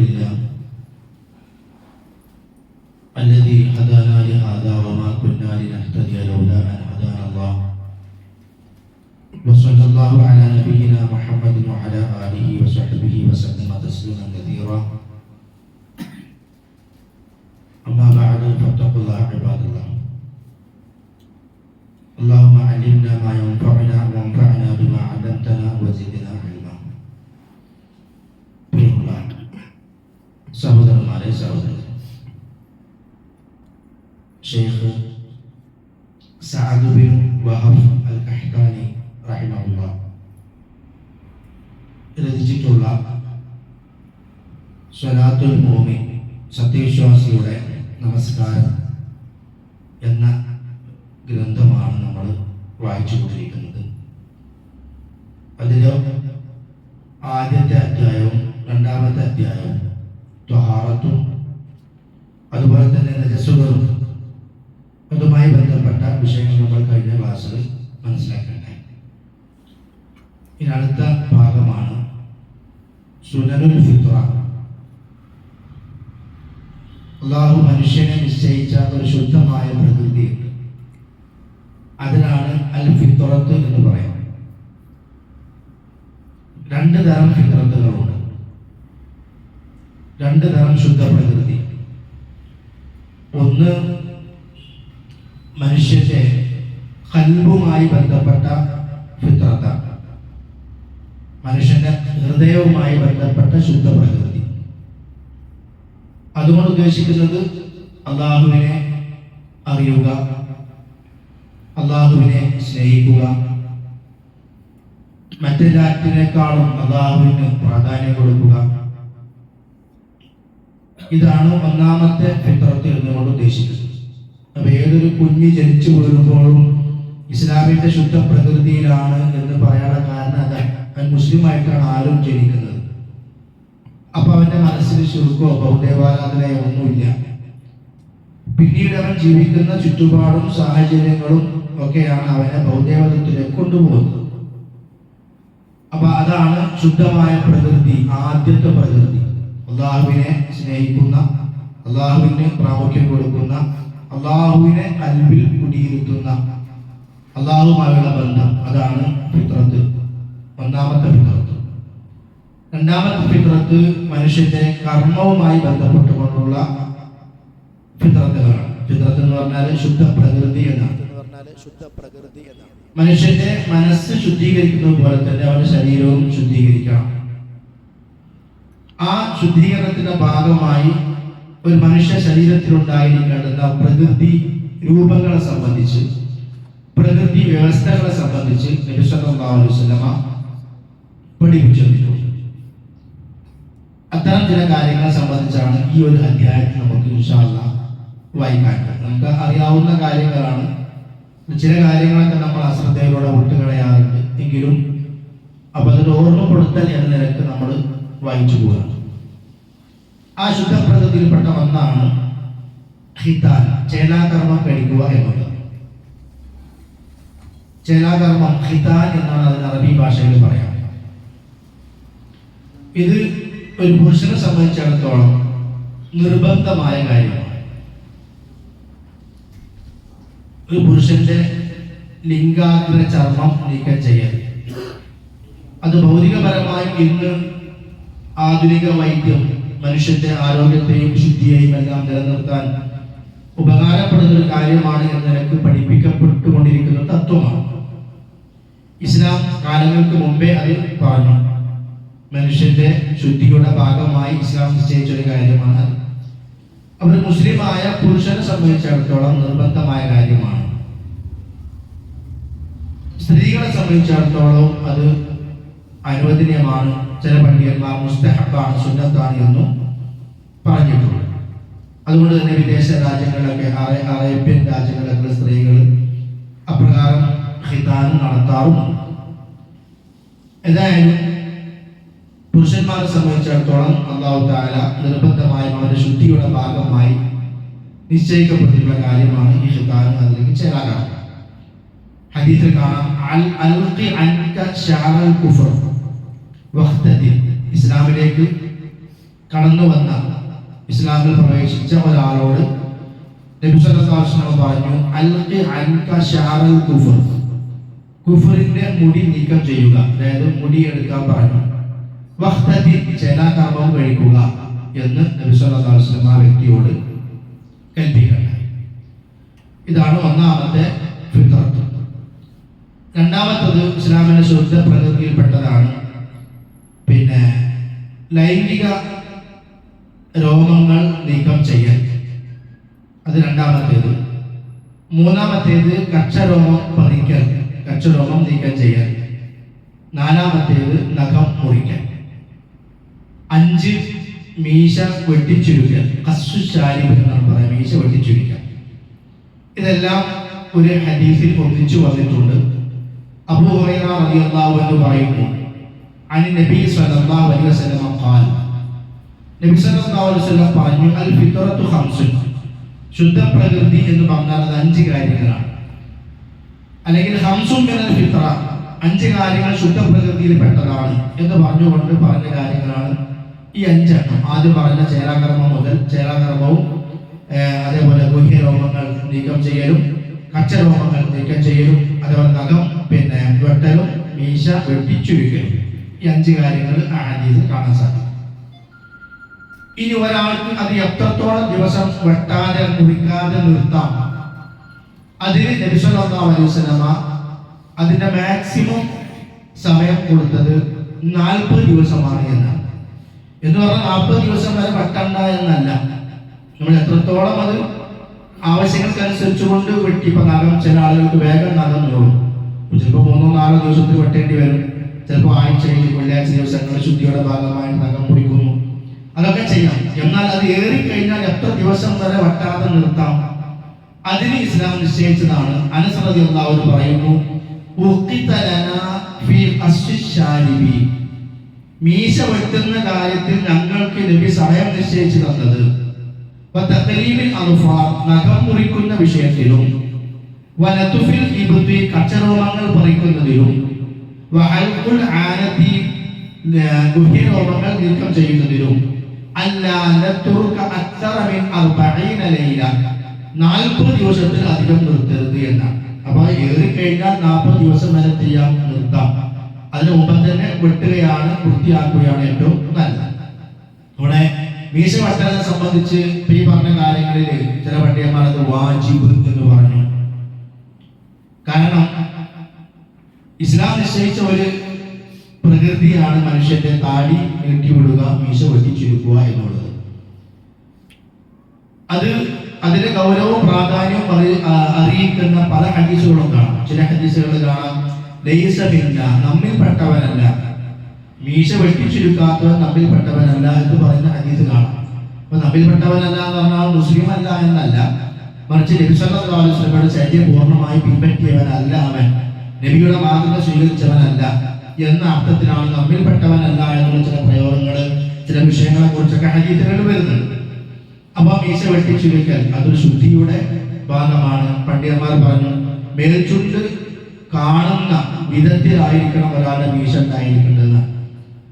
لله الذي هدانا لهذا وما كنا لنهتدي لولا أن هدانا الله وصلى الله على نبينا محمد وعلى آله وصحبه وسلم تسليما كثيرا أما بعد فاتقوا الله عباد الله اللهم علمنا ما ينفعنا وانفعنا بما علمتنا وزدنا علما. സഹോദരന്മാരെ സഹോദരൻ Sheikh Saad bin Wahab അൽ Qahtani റഹിമഹുല്ലാഹ് രചിച്ചിട്ടുള്ള സ്വലാത്തുൽ മുഅ്മിൻ സത്യവിശ്വാസിയുടെ നമസ്കാരം എന്ന ഗ്രന്ഥമാണ് നമ്മൾ വായിച്ചുകൊണ്ടിരിക്കുന്നത്. അതിൽ ആദ്യത്തെ അധ്യായവും രണ്ടാമത്തെ അധ്യായവും ത്വഹാറത്തും അതുപോലെ തന്നെ നജസുകളും അതുമായി ബന്ധപ്പെട്ട വിഷയങ്ങൾ നമ്മൾ കഴിഞ്ഞ ക്ലാസ്സിൽ മനസ്സിലാക്കണ്ടായി. ഇനി അടുത്ത ഭാഗമാണ് സുനനുൽ ഫിത്ര. അല്ലാഹു മനുഷ്യനെ നിശ്ചയിച്ച ഒരു ശുദ്ധമായ പ്രകൃതിയുണ്ട്. അതിനാണ് അൽ ഫിത്രത്ത് എന്ന് പറയുന്നത്. രണ്ട് തരം ഫിത്രത്തുകളുണ്ട്, രണ്ട് തരം ശുദ്ധ പ്രകൃതി. ഒന്ന് മനുഷ്യന്റെ ഖൽബുമായി ബന്ധപ്പെട്ട ഫിത്രത്താണ്, മനുഷ്യന്റെ ഹൃദയവുമായി ബന്ധപ്പെട്ട ശുദ്ധ പ്രകൃതി. അതുകൊണ്ട് ഉദ്ദേശിക്കുന്നത് അല്ലാഹുവിനെ അറിയുക, അല്ലാഹുവിനെ സ്നേഹിക്കുക, മറ്റെല്ലാറ്റിനേക്കാളും അല്ലാഹുവിന് പ്രാധാന്യം കൊടുക്കുക. ഇതാണ് ഒന്നാമത്തെ ഫിത്രത്ത് എന്നുകൊണ്ട് ഉദ്ദേശിക്കുന്നത്. അപ്പൊ ഏതൊരു കുഞ്ഞ് ജനിച്ചു വീഴുമ്പോഴും ഇസ്ലാമിന്റെ ശുദ്ധ പ്രകൃതിയിലാണ് എന്ന് പറയാനുള്ള കാരണം അതാണ്. അവൻ മുസ്ലിമായിട്ടാണ് ആരും ജനിക്കുന്നത്. അപ്പൊ അവന്റെ മനസ്സിൽ ശുർക്കോ ബൗദ്ധേവാരാധനയോ ഒന്നുമില്ല. പിന്നീട് അവൻ ജീവിക്കുന്ന ചുറ്റുപാടും സാഹചര്യങ്ങളും ഒക്കെയാണ് അവനെ ബൗദ്ധേവതത്തിലേക്ക് കൊണ്ടുപോകുന്നത്. അപ്പൊ അതാണ് ശുദ്ധമായ പ്രകൃതി, ആദ്യത്തെ പ്രകൃതി. അള്ളാഹുവിനെ സ്നേഹിക്കുന്ന, അള്ളാഹുവിന് പ്രാമുഖ്യം കൊടുക്കുന്ന, അള്ളാഹുവിനെ കൽബിൽ കുടിയിരുത്തുന്ന, അള്ളാഹുമായുള്ള ബന്ധം, അതാണ് ഫിത്രത്ത്, ഒന്നാമത്തെ ഫിത്രത്ത്. രണ്ടാമത്തെ ഫിത്രത്ത് മനുഷ്യന്റെ കർമ്മവുമായി ബന്ധപ്പെട്ടുകൊണ്ടുള്ള ഫിത്രത്തുകളാണ്. ഫിത്രത്ത് എന്ന് പറഞ്ഞാൽ ശുദ്ധ പ്രകൃതി എന്നാണ്. മനുഷ്യന്റെ മനസ്സ് ശുദ്ധീകരിക്കുന്നത് പോലെ തന്നെ അവന്റെ ശരീരവും ശുദ്ധീകരിക്കണം. ആ ശുദ്ധീകരണത്തിന്റെ ഭാഗമായി ഒരു മനുഷ്യ ശരീരത്തിൽ ഉണ്ടായിരിക്കേണ്ടുന്ന പ്രകൃതി രൂപങ്ങളെ സംബന്ധിച്ച്, പ്രകൃതി വ്യവസ്ഥകളെ സംബന്ധിച്ച് നബി സല്ലല്ലാഹു അലൈഹി വസല്ലമ പഠിപ്പിച്ചു തന്നിട്ടുണ്ട്. അത്തരം ചില കാര്യങ്ങളെ സംബന്ധിച്ചാണ് ഈ ഒരു അധ്യായത്തിൽ നമുക്ക് ഇൻഷാ അല്ലാഹ് വായിക്കാൻ. നമുക്ക് അറിയാവുന്ന കാര്യങ്ങളാണ്. ചില കാര്യങ്ങളൊക്കെ നമ്മൾ അശ്രദ്ധയിലൂടെ വിട്ടുകളയാറുണ്ട്. എങ്കിലും അപ്പൊ അതിന് ഓർമ്മപ്പെടുത്തൽ എന്ന നിലക്ക് നമ്മൾ വായിച്ചു പോകാം. ആ ശുദ്ധ പ്രകൃതിയിൽപ്പെട്ട ഒന്നാണ് ഖിതാൻ, ചേലാകർമ്മം കഴിക്കുക എന്നുള്ളത്. ചേലാകർമ്മം ഖിതാൻ എന്നാണ് അതിന് അറബി ഭാഷയിൽ പറയാം. ഇത് ഒരു പുരുഷനെ സംബന്ധിച്ചിടത്തോളം നിർബന്ധമായ കാര്യമാണ്. ഒരു പുരുഷന്റെ ലിംഗാഗ്ര ചർമ്മം നീക്കം ചെയ്യൽ, അത് ഭൗതികപരമായി ഇന്ന് ആധുനിക വൈദ്യം മനുഷ്യന്റെ ആരോഗ്യത്തെയും ശുദ്ധിയെയും എല്ലാം നിലനിർത്താൻ ഉപകാരപ്പെടുന്ന ഒരു കാര്യമാണ് എന്ന നിലക്ക് പഠിപ്പിക്കപ്പെട്ടുകൊണ്ടിരിക്കുന്ന തത്വമാണ്. ഇസ്ലാം കാലങ്ങൾക്ക് മുമ്പേ അത് പറഞ്ഞു. മനുഷ്യന്റെ ശുദ്ധിയുടെ ഭാഗമായി ഇസ്ലാം നിശ്ചയിച്ചൊരു കാര്യമാണ് അത്. അവർ മുസ്ലിമായ പുരുഷനെ സംബന്ധിച്ചിടത്തോളം നിർബന്ധമായ കാര്യമാണ്. സ്ത്രീകളെ സംബന്ധിച്ചിടത്തോളം അത് അനുവദനീയമാണ്. ചില പണ്ഡിതന്മാർ മുസ്തഹബാണ്, സുന്നത്താണ് എന്നും പറഞ്ഞിട്ടുണ്ട്. അതുകൊണ്ട് തന്നെ വിദേശ രാജ്യങ്ങളിലൊക്കെ, അറേബ്യൻ രാജ്യങ്ങളിലൊക്കെ സ്ത്രീകൾ അപ്രകാരം ഖിതാൻ നടത്താറുമുണ്ട്. ഏതായാലും പുരുഷന്മാരെ സംബന്ധിച്ചിടത്തോളം അല്ലാഹു തആല നിർബന്ധമായും അവരുടെ ശുദ്ധിയുടെ ഭാഗമായി നിശ്ചയിക്കപ്പെട്ടിട്ടുള്ള കാര്യമാണ് ഈ ഖിതാൻ, അതിലേക്ക് ചേരാനാണ്. ഹദീസിൽ കാണാം, അൽഖി അൻക ശഅറൽ കുഫർ വഖ്തദിൽ, ഇസ്ലാമിലേക്ക് കടന്നു വന്ന ഇസ്ലാമിൽ പ്രവേശിച്ച ഒരാളോട് നബി സല്ലല്ലാഹു അലൈഹി വസല്ലം പറഞ്ഞു, അൽഖി അൻക ശഅറൽ കുഫർ, കുഫറിന്റെ മുടി നീക്കം ചെയ്യുക, അതായത് മുടി എടുക്കാൻ പറഞ്ഞു. വഖ്തദി, ജനാകർമ്മം കഴിക്കുക എന്ന് നബി സല്ലല്ലാഹു അലൈഹി വസല്ലം ആ വ്യക്തിയോട് കൽപ്പിക്കണം. ഇതാണ് ഒന്നാമത്തെ ഫിത്റത്ത്. രണ്ടാമത്തത് ഇസ്ലാമിന്റെ ശുദ്ധ പ്രകൃതിയിൽപ്പെട്ടതാണ് ലൈംഗിക രോമങ്ങൾ നീക്കം ചെയ്യൽ, അത് രണ്ടാമത്തേത്. മൂന്നാമത്തേത് കക്ഷരോമം പറിക്കൽ, കക്ഷരോമം നീക്കം ചെയ്യൽ. നാലാമത്തേത് നഖം മുറിക്കൽ. 5 മീശ വെട്ടിച്ചുരുക്കൽ, ഖസ്സുശാരിബ് എന്നാണ് പറയുക, മീശ വെട്ടിച്ചുരുക്കൽ. ഇതെല്ലാം ഒരു ഹദീസിൽ ഒന്നിച്ചു വന്നിട്ടുണ്ട്. അബൂ ഹുറൈറ റളിയല്ലാഹു അൻഹു പറയുന്നു, അൻ നബി സ്വല്ലല്ലാഹു അലൈഹി വസല്ലം ഖാൽ, നബി സ്വല്ലല്ലാഹു അലൈഹി വസല്ലം പറഞ്ഞു, അൽ ഫിത്രത്തു ഖംസുൻ, ശുദ്ധ പ്രകൃതി എന്ന് പറഞ്ഞാൽ അത് 5 കാര്യങ്ങളാണ്. അല്ലെങ്കിൽ ഖംസുൻ മിനൽ ഫിത്ര, 5 കാര്യങ്ങൾ ശുദ്ധ പ്രകൃതിയിൽ പെട്ടതാണ് എന്ന് പറഞ്ഞുകൊണ്ട് പറഞ്ഞ കാര്യങ്ങളാണ് ഈ 5 എണ്ണം. ആദ്യം പറഞ്ഞ ചേലാകർമ്മം മുതൽ, ചേലാകർമ്മവും അതേപോലെ ഗുഹ്യരോമങ്ങൾ നീക്കം ചെയ്യലും, കച്ചരോമങ്ങൾ നീക്കം ചെയ്യലും, അതേപോലെ നഖം വെട്ടലും, മീശ വെട്ടിച്ചുരുക്കലും, ഈ 5 കാര്യങ്ങൾ ആ ഹദീസിൽ കാണാൻ സാധിക്കും. ഇനി ഒരാൾക്ക് അത് എത്രത്തോളം ദിവസം വെട്ടാതെ മുറിക്കാതെ നിർത്താം, അതിന് നബി സല്ലല്ലാഹു അലൈഹി വസല്ലമ അതിന്റെ മാക്സിമം സമയം കൊടുത്തത് 40 ദിവസമാണ് എന്നാണ്. എന്ന് പറഞ്ഞാൽ 40 ദിവസം വരെ വെട്ടണ്ട എന്നല്ല, നമ്മൾ എത്രത്തോളം അത് ആവശ്യങ്ങൾക്കനുസരിച്ചുകൊണ്ട് വെട്ടി. ഇപ്പൊ നഖം ചില ആളുകൾക്ക് വേഗം നഖം നോക്കും, ചിലപ്പോൾ 3-4 ദിവസത്തിൽ വെട്ടേണ്ടി വരും, ചിലപ്പോൾ ആഴ്ചയിൽ വെള്ളിയാഴ്ച ദിവസങ്ങളിൽ ശുദ്ധിയുടെ ഭാഗമായിട്ട് നഖം മുറിക്കുന്നു, അതൊക്കെ ചെയ്യാം. എന്നാൽ അത് ഏറിക്കഴിഞ്ഞാൽ എത്ര ദിവസം വരെ വെട്ടാതെ നിർത്താം, അതിന് ഇസ്ലാം നിശ്ചയിച്ചതാണ്. അനസ് റളിയല്ലാഹു അൻഹു പറയുന്നു, മീശ വെട്ടുന്ന കാര്യത്തിൽ ഞങ്ങൾക്ക് നബി സമയം നിശ്ചയിച്ചു തന്നത്, നഖം മുറിക്കുന്ന വിഷയത്തിലും, കച്ചരോമങ്ങൾ പറിക്കുന്നതിലും, ഗുഹ്യരോമങ്ങൾ നീക്കം ചെയ്യുന്നതിലും 40 ദിവസത്തിൽ അധികം നിർത്തരുത് എന്നാണ്. അപ്പൊ ഏറിക്കഴിഞ്ഞാൽ 40 ദിവസം വരെ ചെയ്യാം, നിർത്താം. അതിന് മുമ്പ് തന്നെ വെട്ടുകയാണ്, വൃത്തിയാക്കുകയാണ് ഏറ്റവും നല്ലത്. ഇവിടെ മീശ വെട്ടലിനെ സംബന്ധിച്ച് ഈ പറഞ്ഞ കാര്യങ്ങളിൽ ചില പണ്ഡിതന്മാർ അത് വാജിബ് എന്ന് പറഞ്ഞു. കാരണം ഇസ്ലാം നിശ്ചയിച്ച ഒരു പ്രകൃതിയാണ് മനുഷ്യന്റെ താടി നീട്ടിവിടുക, മീശ വെട്ടിച്ചുരുക്കുക എന്നുള്ളത്. അതിന്റെ ഗൗരവവും പ്രാധാന്യവും അറിയിക്കുന്ന പല ഹദീസുകളും കാണാം. ചില ഹദീസുകളിൽ കാണാം, ലൈസ മിന്നാ, നമ്മിൽപ്പെട്ടവനല്ല, മീശ വെട്ടിച്ചുരുക്കാത്തവൻ നമ്മിൽപ്പെട്ടവനല്ല എന്ന് പറയുന്ന ഹദീസ് കാണാം. അപ്പൊ നമ്മിൽപ്പെട്ടവനല്ല എന്ന് പറഞ്ഞാൽ മുസ്ലിം അല്ല എന്നല്ല, മറിച്ച് നബി സല്ലല്ലാഹു അലൈഹി വസല്ലമയുടെ ചര്യ പൂർണ്ണമായി പിൻപറ്റിയവനല്ല അവൻ, നബിയുടെ മാതൃക സ്വീകരിച്ചവനല്ല എന്ന അർത്ഥത്തിലാണ് നമ്മിൽപ്പെട്ടവനല്ല എന്നുള്ള ചില പ്രയോഗങ്ങൾ, ചില വിഷയങ്ങളെ കുറിച്ചൊക്കെ ഹദീസുകൾ വരുന്നുണ്ട്. അപ്പൊ മീശ വെട്ടിച്ചുരുക്കൽ അതൊരു ശുദ്ധിയുടെ ഭാഗമാണ്. പണ്ഡിതന്മാർ പറഞ്ഞു, മേൽചുണ്ട് കാണുന്ന വിധത്തിലായിരിക്കണം ഒരാളുടെ മീശ ഉണ്ടായിരിക്കേണ്ടത്.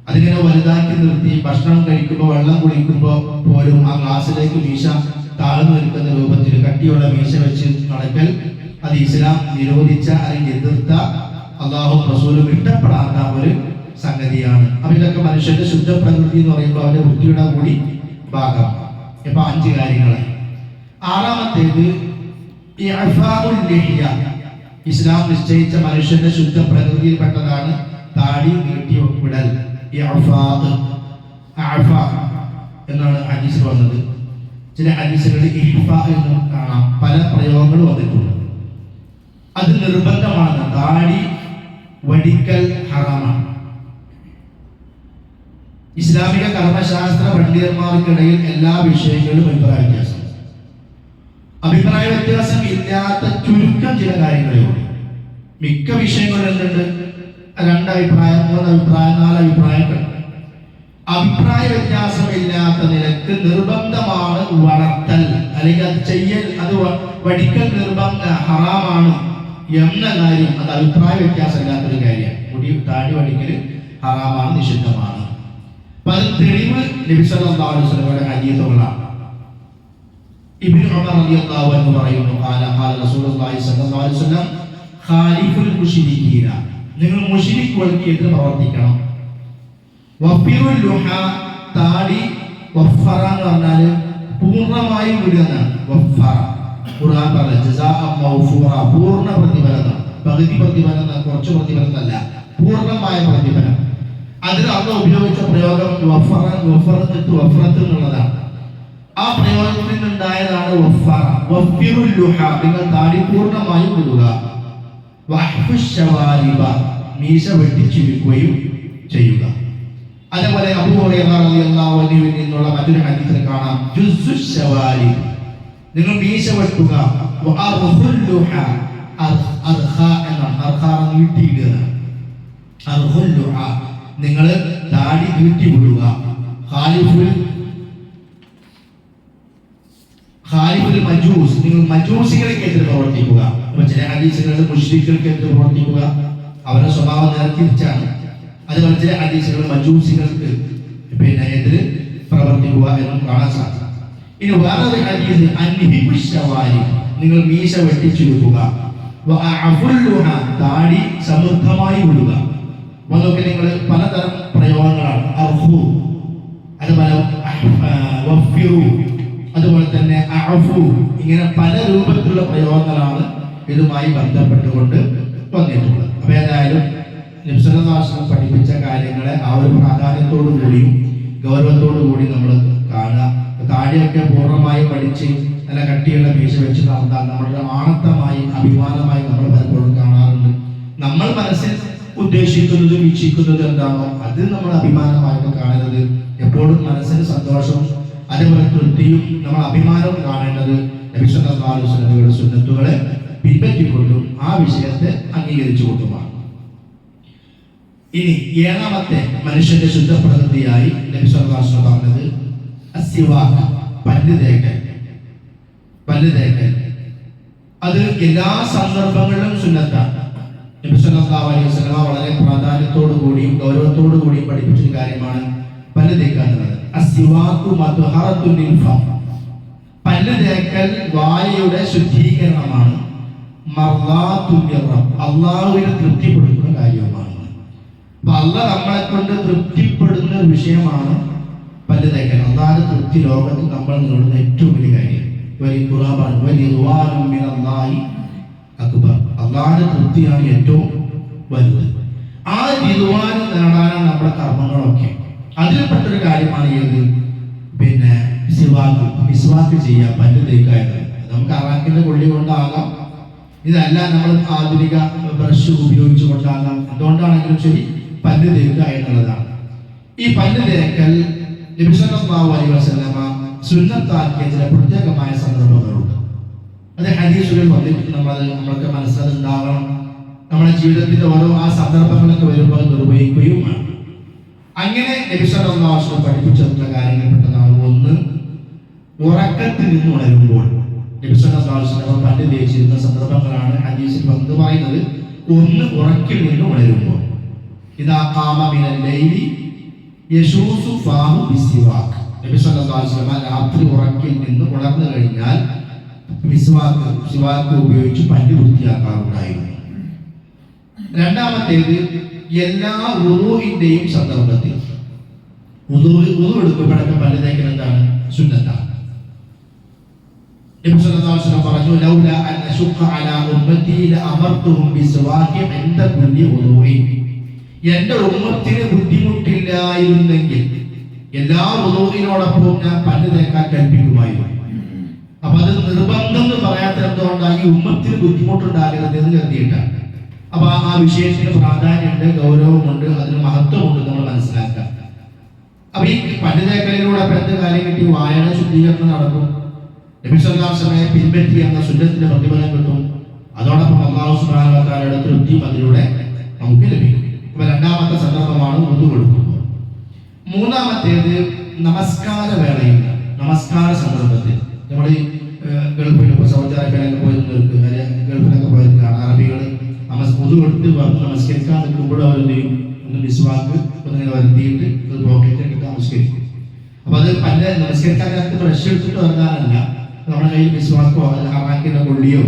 അതിങ്ങനെ വലുതാക്കി നിർത്തി ഭക്ഷണം കഴിക്കുമ്പോൾ, വെള്ളം കുടിക്കുമ്പോൾ പോലും ആ ഗ്ലാസ്സിലേക്ക് മീശ താഴ്ന്നു നിൽക്കുന്ന രൂപത്തിൽ കട്ടിയുള്ള മീശ വെച്ച് നടക്കൽ അത് ഇസ്ലാം നിരോധിച്ച അല്ലെങ്കിൽ എതിർത്ത, അല്ലാഹുവും റസൂലും ഇഷ്ടപ്പെടാത്ത ഒരു സംഗതിയാണ്. അപ്പൊ ഇതൊക്കെ മനുഷ്യന്റെ ശുദ്ധ പ്രകൃതി എന്ന് പറയുമ്പോൾ അവന്റെ വൃത്തിയുടെ കൂടി ഭാഗം. ഇപ്പൊ 5 കാര്യങ്ങളെ. ആറാമത്തേത് ഇസ്ലാം നിശ്ചയിച്ച മനുഷ്യന്റെ ശുദ്ധ പ്രകൃതിയിൽപ്പെട്ടതാണ് താടി നീട്ടിവിടൽ. എന്നാണ് ഹദീസിൽ വന്നത്. ചില ഹദീസുകളിൽ ഇഹ്ഫ എന്ന് കാണാം, പല പ്രയോഗങ്ങളും വന്നിട്ടുണ്ട്. അത് നിർബന്ധമാണ്, താടി വടിക്കൽ ഹറാമാണ്. ഇസ്ലാമിക കർമ്മശാസ്ത്ര പണ്ഡിതന്മാർക്കിടയിൽ എല്ലാ വിഷയങ്ങളിലും അഭിപ്രായ വ്യത്യാസം ഇല്ലാത്ത ചുരുക്കം ചില കാര്യങ്ങളേ ഉള്ളൂ. മിക്ക വിഷയങ്ങളും എന്തുണ്ട്, 2 അഭിപ്രായം, 3 അഭിപ്രായം, 4 അഭിപ്രായങ്ങൾ. അഭിപ്രായ വ്യത്യാസം ഇല്ലാത്ത നിലക്ക് നിർബന്ധമാണ് വളർത്തൽ, അല്ലെങ്കിൽ അത് ചെയ്യൽ, അത് വടിക്കൽ ഹറാമാണ് എന്ന കാര്യം, അത് അഭിപ്രായ വ്യത്യാസം ഇല്ലാത്തൊരു കാര്യമാണ്. താടി വടിക്കൽ ഹറാമാണ്, നിഷിദ്ധമാണ്. അപ്പൊ അത് തെളിവ് നബി സല്ലല്ലാഹു അലൈഹി വസല്ലമയുടെ ഹദീസുകളാണ്. ഇബ്നു ഉമർ റളിയല്ലാഹു അൻഹു പറയുന്നു, ഖാല റസൂലുള്ളാഹി സ്വല്ലല്ലാഹു അലൈഹി വസല്ലം ഖാലിഫുൽ മുശ്രിക്കീന, നിങ്ങൾ മുശ്രിക്കുകൾക്ക് എതിരെ പ്രവർത്തിക്കണം. വഫിറുൽ ലുഹ, താടി വഫറ എന്ന് പറഞ്ഞാൽ പൂർണ്ണമായും വിടുന്നതാണ്. വഫറ ഖുർആൻ പറഞ്ഞ ജസാഅ മൗഫൂറ, പൂർണ്ണ പ്രതിഫലം, പകുതി പ്രതിഫലം, കുറച്ച് പ്രതിഫലം അല്ല, പൂർണ്ണമായ പ്രതിഫലം. അതിന് അന്ന് ഉപയോഗിച്ച പ്രയോഗം വഫറത്ത് എന്നുള്ളതാണ്. ആ പ്രയോഗത്തിൽ നിന്നുണ്ടായതാണ് വഫറ. വഫിറുൽ ലുഹ, നിങ്ങൾ താടി പൂർണ്ണമായും വിടുക. വഹ്ഫുശ് ശവാരിബ, മീശ വെട്ടിച്ചുരുക്കുകയും ചെയ്യുക. അതേപോലെ അബൂ ഹുറൈറ റളിയല്ലാഹു അൻഹുവിൽ നിന്നുള്ള മറ്റൊരു ഹദീസിൽ കാണാം, ജുസ്സുശ് ശവാരിബ്, നിങ്ങൾ മീശ വെട്ടുക. വഅർഖുൽ ലുഹ, അർഖ എന്നാണ്, അർഖ നീട്ടിയിടുക. അർഖുൽ ലുഹ, നിങ്ങൾ താടി നീട്ടി വിടുക. ഖാലിഫുൽ മജൂസ്, നിങ്ങൾ മജൂസികൾക്കെതിരെ പ്രവർത്തിക്കുക. അപ്പൊ ചില ഹദീസുകളിൽ മുശ്രിക്കുകൾക്കെതിരെ പ്രവർത്തിക്കുക, അവരുടെ സ്വഭാവം നേരെ തിരിച്ചാണ്. അതുപോലെ ചില ഹദീസുകൾ മജൂസികൾക്ക് എതിരെ പ്രവർത്തിക്കുക എന്നും കാണാൻ സാധിക്കും. ഇനി വേറൊരു ഹദീസ്, അൻഹിബുശ് ശവാരി, നിങ്ങൾ മീശ വെട്ടിച്ചുരുക്കുക. വഅഫുൽ ലുഹ, താടി സമൃദ്ധമായി വിടുക. അതൊക്കെ നിങ്ങൾ പലതരം പ്രയോഗങ്ങളാണ്. അർഹു, അതുപോലെ വഫിറു, അതുപോലെ തന്നെ അഅഫു, ഇങ്ങനെ പല രൂപത്തിലുള്ള പ്രയോഗങ്ങളാണ് ഇതുമായി ബന്ധപ്പെട്ടുകൊണ്ട് വന്നിട്ടുള്ളത്. അപ്പൊ ഏതായാലും നബി സല്ലല്ലാഹു അലൈഹി വസല്ലം പഠിപ്പിച്ച കാര്യങ്ങളെ ആ ഒരു പ്രാധാന്യത്തോടു കൂടിയും ഗൗരവത്തോടു കൂടി നമ്മൾ കാണുക. താടിയൊക്കെ പൂർണ്ണമായി പഠിച്ച് നല്ല കട്ടിയുള്ള മീശ വെച്ച് നടന്നാൽ നമ്മളുടെ ആണത്തമായി അഭിമാനമായി നമ്മൾ പലപ്പോഴും കാണാറുണ്ട്. നമ്മൾ മനസ്സിൽ ഉദ്ദേശിക്കുന്നത് വീക്ഷിക്കുന്നത് എന്താണോ അത് നമ്മൾ അഭിമാനമായിട്ട് കാണരുത്. എപ്പോഴും മനസ്സിന് സന്തോഷവും അതേപോലെ തൃപ്തിയും നമ്മൾ അഭിമാനവും കാണേണ്ടത് നബി സല്ലല്ലാഹു അലൈഹി വസല്ലമയുടെ സുന്നത്തുകളെ പിൻപറ്റിക്കൊണ്ടും ആ വിഷയത്തെ അംഗീകരിച്ചുകൊണ്ടുമാണ്. ഇനി ഏഴാമത്തെ മനുഷ്യന്റെ ശുദ്ധ പ്രകൃതിയായി നബി സല്ലല്ലാഹു അലൈഹി വസല്ലം പറഞ്ഞത് അസ്സിവാക്, പല്ല് തേക്കൽ. പല്ല് തേക്കൽ അത് എല്ലാ സന്ദർഭങ്ങളിലും സുന്നത്താണ്. നബി സല്ലല്ലാഹു അലൈഹി വസല്ലം വളരെ പ്രാധാന്യത്തോടു കൂടിയും ഗൗരവത്തോടു കൂടിയും പഠിപ്പിച്ചൊരു കാര്യമാണ് പല്ല് തേക്കുക എന്നുള്ളത്. അസ്സിവാകു മത്ഹറത്തുൻ ലിൽ ഫം, പല്ല് തേക്കൽ വായയുടെ ശുദ്ധീകരണമാണ്. മർളാത്തുൻ ലിറബ്ബ്, അല്ലാഹുവിനെ തൃപ്തിപ്പെടുത്തുന്ന കാര്യമാണ്. അപ്പൊ അല്ലാഹ് നമ്മളെ കൊണ്ട് തൃപ്തിപ്പെടുന്ന ഒരു വിഷയമാണ് പല്ല് തേക്കൽ. അല്ലാഹുവിന്റെ തൃപ്തി ലോകത്ത് നമ്മൾ നേടുന്ന ഏറ്റവും വലിയ കാര്യം. വലിയ ഖുർആനാണ്, വലിയ റിദ്വാനും മിനല്ലാഹി അക്ബർ, അല്ലാഹുവിന്റെ തൃപ്തിയാണ് ഏറ്റവും വലുത്. ആ റിദ്വാൻ നേടാനാണ് നമ്മുടെ കർമ്മങ്ങളൊക്കെ. അതിൽപ്പെട്ടൊരു കാര്യമാണ് ഏത്, പിന്നെ സിവാക്ക്, മിസ്വാക്ക് ചെയ്യുക, പല്ല് തേക്കുക എന്നത്. നമുക്ക് അറാക്കിന്റെ കൊള്ളി കൊണ്ടാകാം, ഇതല്ല നമ്മൾ ആധുനിക ബ്രഷ് ഉപയോഗിച്ചു കൊണ്ടാകാം, എന്തുകൊണ്ടാണെങ്കിലും ശരി പല്ല് തേക്കുക എന്നുള്ളതാണ്. ഈ പല്ല് തേക്കൽ നബി സല്ലല്ലാഹു അലൈഹി വസല്ലമ സുന്നത്താക്കിയ ചില പ്രത്യേകമായ സന്ദർഭങ്ങളുണ്ട്. അത് ഹദീസുകൾ വന്നിട്ട് നമ്മൾക്ക് മനസ്സിലുണ്ടാകണം. നമ്മുടെ ജീവിതത്തിന്റെ ഓരോ ആ സന്ദർഭങ്ങളൊക്കെ വരുമ്പോൾ നിർവഹിക്കുകയും വേണം. അങ്ങനെ നബി സല്ലല്ലാഹു അലൈഹി വസല്ലം പഠിപ്പിച്ചിട്ടുള്ള കാര്യങ്ങളിൽപ്പെട്ടതാണ് ഒന്ന്, ഉറക്കത്തിൽ നിന്ന് ഉണരുമ്പോൾ നബി സല്ലല്ലാഹു അലൈഹി വസല്ലം പല്ല് തേച്ചിരുന്ന സന്ദർഭങ്ങളാണ് ഹദീസിൽ വന്ന് പറയുന്നത്. ഒന്ന്, ഉറക്കിൽ നിന്ന് ഉണരുമ്പോൾ, ഇദാ ഖാമ മിനൽ ലൈലി യശൂസു ഫാഹു ബിസ്സിവാക്, നബി സല്ലല്ലാഹു അലൈഹി വസല്ലം രാത്രി ഉറക്കിൽ നിന്ന് ഉണർന്നു കഴിഞ്ഞാൽ സിവാക്ക് ഉപയോഗിച്ച് പല്ല് വൃത്തിയാക്കാറുണ്ടായിരുന്നു. രണ്ടാമത്തേത്, എല്ലാ വുളൂഇന്റെയും സന്ദർഭത്തിൽ വുളൂ എടുക്കുമ്പോഴൊക്കെ പല്ല് തേക്കൽ എന്താണ്, സുന്നത്താണ്. നബി സല്ലല്ലാഹു അലൈഹി വസല്ലം പറഞ്ഞു, ലൗലാ അൻ അശുഖ അലാ ഉമ്മത്തി ലഅമർതുഹും ബിസ്വാകി ഇൻദ കുല്ലി വുളൂഇൻ, എന്റെ ഉമ്മത്തിന് ബുദ്ധിമുട്ടില്ലായിരുന്നെങ്കിൽ എല്ലാ വുളൂഇനോടൊപ്പം ഞാൻ പല്ല് തേക്കാൻ കൽപ്പിക്കുമായിരുന്നു. അപ്പൊ അത് നിർബന്ധം എന്ന് പറയാത്തതുകൊണ്ടാണ് ഈ ഉമ്മത്തിന് ബുദ്ധിമുട്ടുണ്ടാകരുത് എന്ന് കരുതിയിട്ടാണ്. അപ്പൊ ആ വിഷയത്തിന് പ്രാധാന്യമുണ്ട്, ഗൗരവമുണ്ട്, അതിന് മഹത്വമുണ്ട് നമ്മൾ മനസ്സിലാക്കുക. അപ്പൊ ഈ പല്ല് തേക്കലിലൂടെ എന്ത് കാര്യം കിട്ടി, വായന ശുദ്ധീകരണം നടക്കും, നബി സല്ലല്ലാഹു അലൈഹി വസല്ലമയെ പിൻപറ്റി എന്ന സുന്നത്തിന്റെ പ്രതിഫലം കിട്ടും, അതോടൊപ്പം അല്ലാഹു സുബ്ഹാനഹു വ തആലയുടെ തൃപ്തിയും അതിലൂടെ നമുക്ക് ലഭിക്കും. അപ്പൊ രണ്ടാമത്തെ സന്ദർഭമാണ് വുളു എടുക്കുന്നത്. മൂന്നാമത്തേത്, നമസ്കാര വേളയിൽ, നമസ്കാര സന്ദർഭത്തിൽ നമ്മൾ ഗൾഫിൽ സൗദി അറേബ്യയിലൊക്കെ പോയി ഗൾഫിലൊക്കെ പോയിട്ട് അറബികൾ വുളു എടുത്ത് വന്ന് നമസ്കരിക്കാൻ നിൽക്കുമ്പോഴും അവർ എന്ത് ചെയ്യും, ഒന്ന് മിസ്വാക്ക് ഒന്നിങ്ങനെ വരുത്തിയിട്ട് ഒരു പോക്കറ്റ് എടുത്ത് നമസ്കരിക്കും. അപ്പൊ അത് പല നമസ്കരിക്കാൻ നേരത്ത് ബ്രഷ് എടുത്തിട്ട് വരുന്നതല്ല, നമ്മുടെ കയ്യിൽ മിസ്വാക്കോ അല്ലെങ്കിൽ ഹറാക്കിന്റെ കൊള്ളിയോ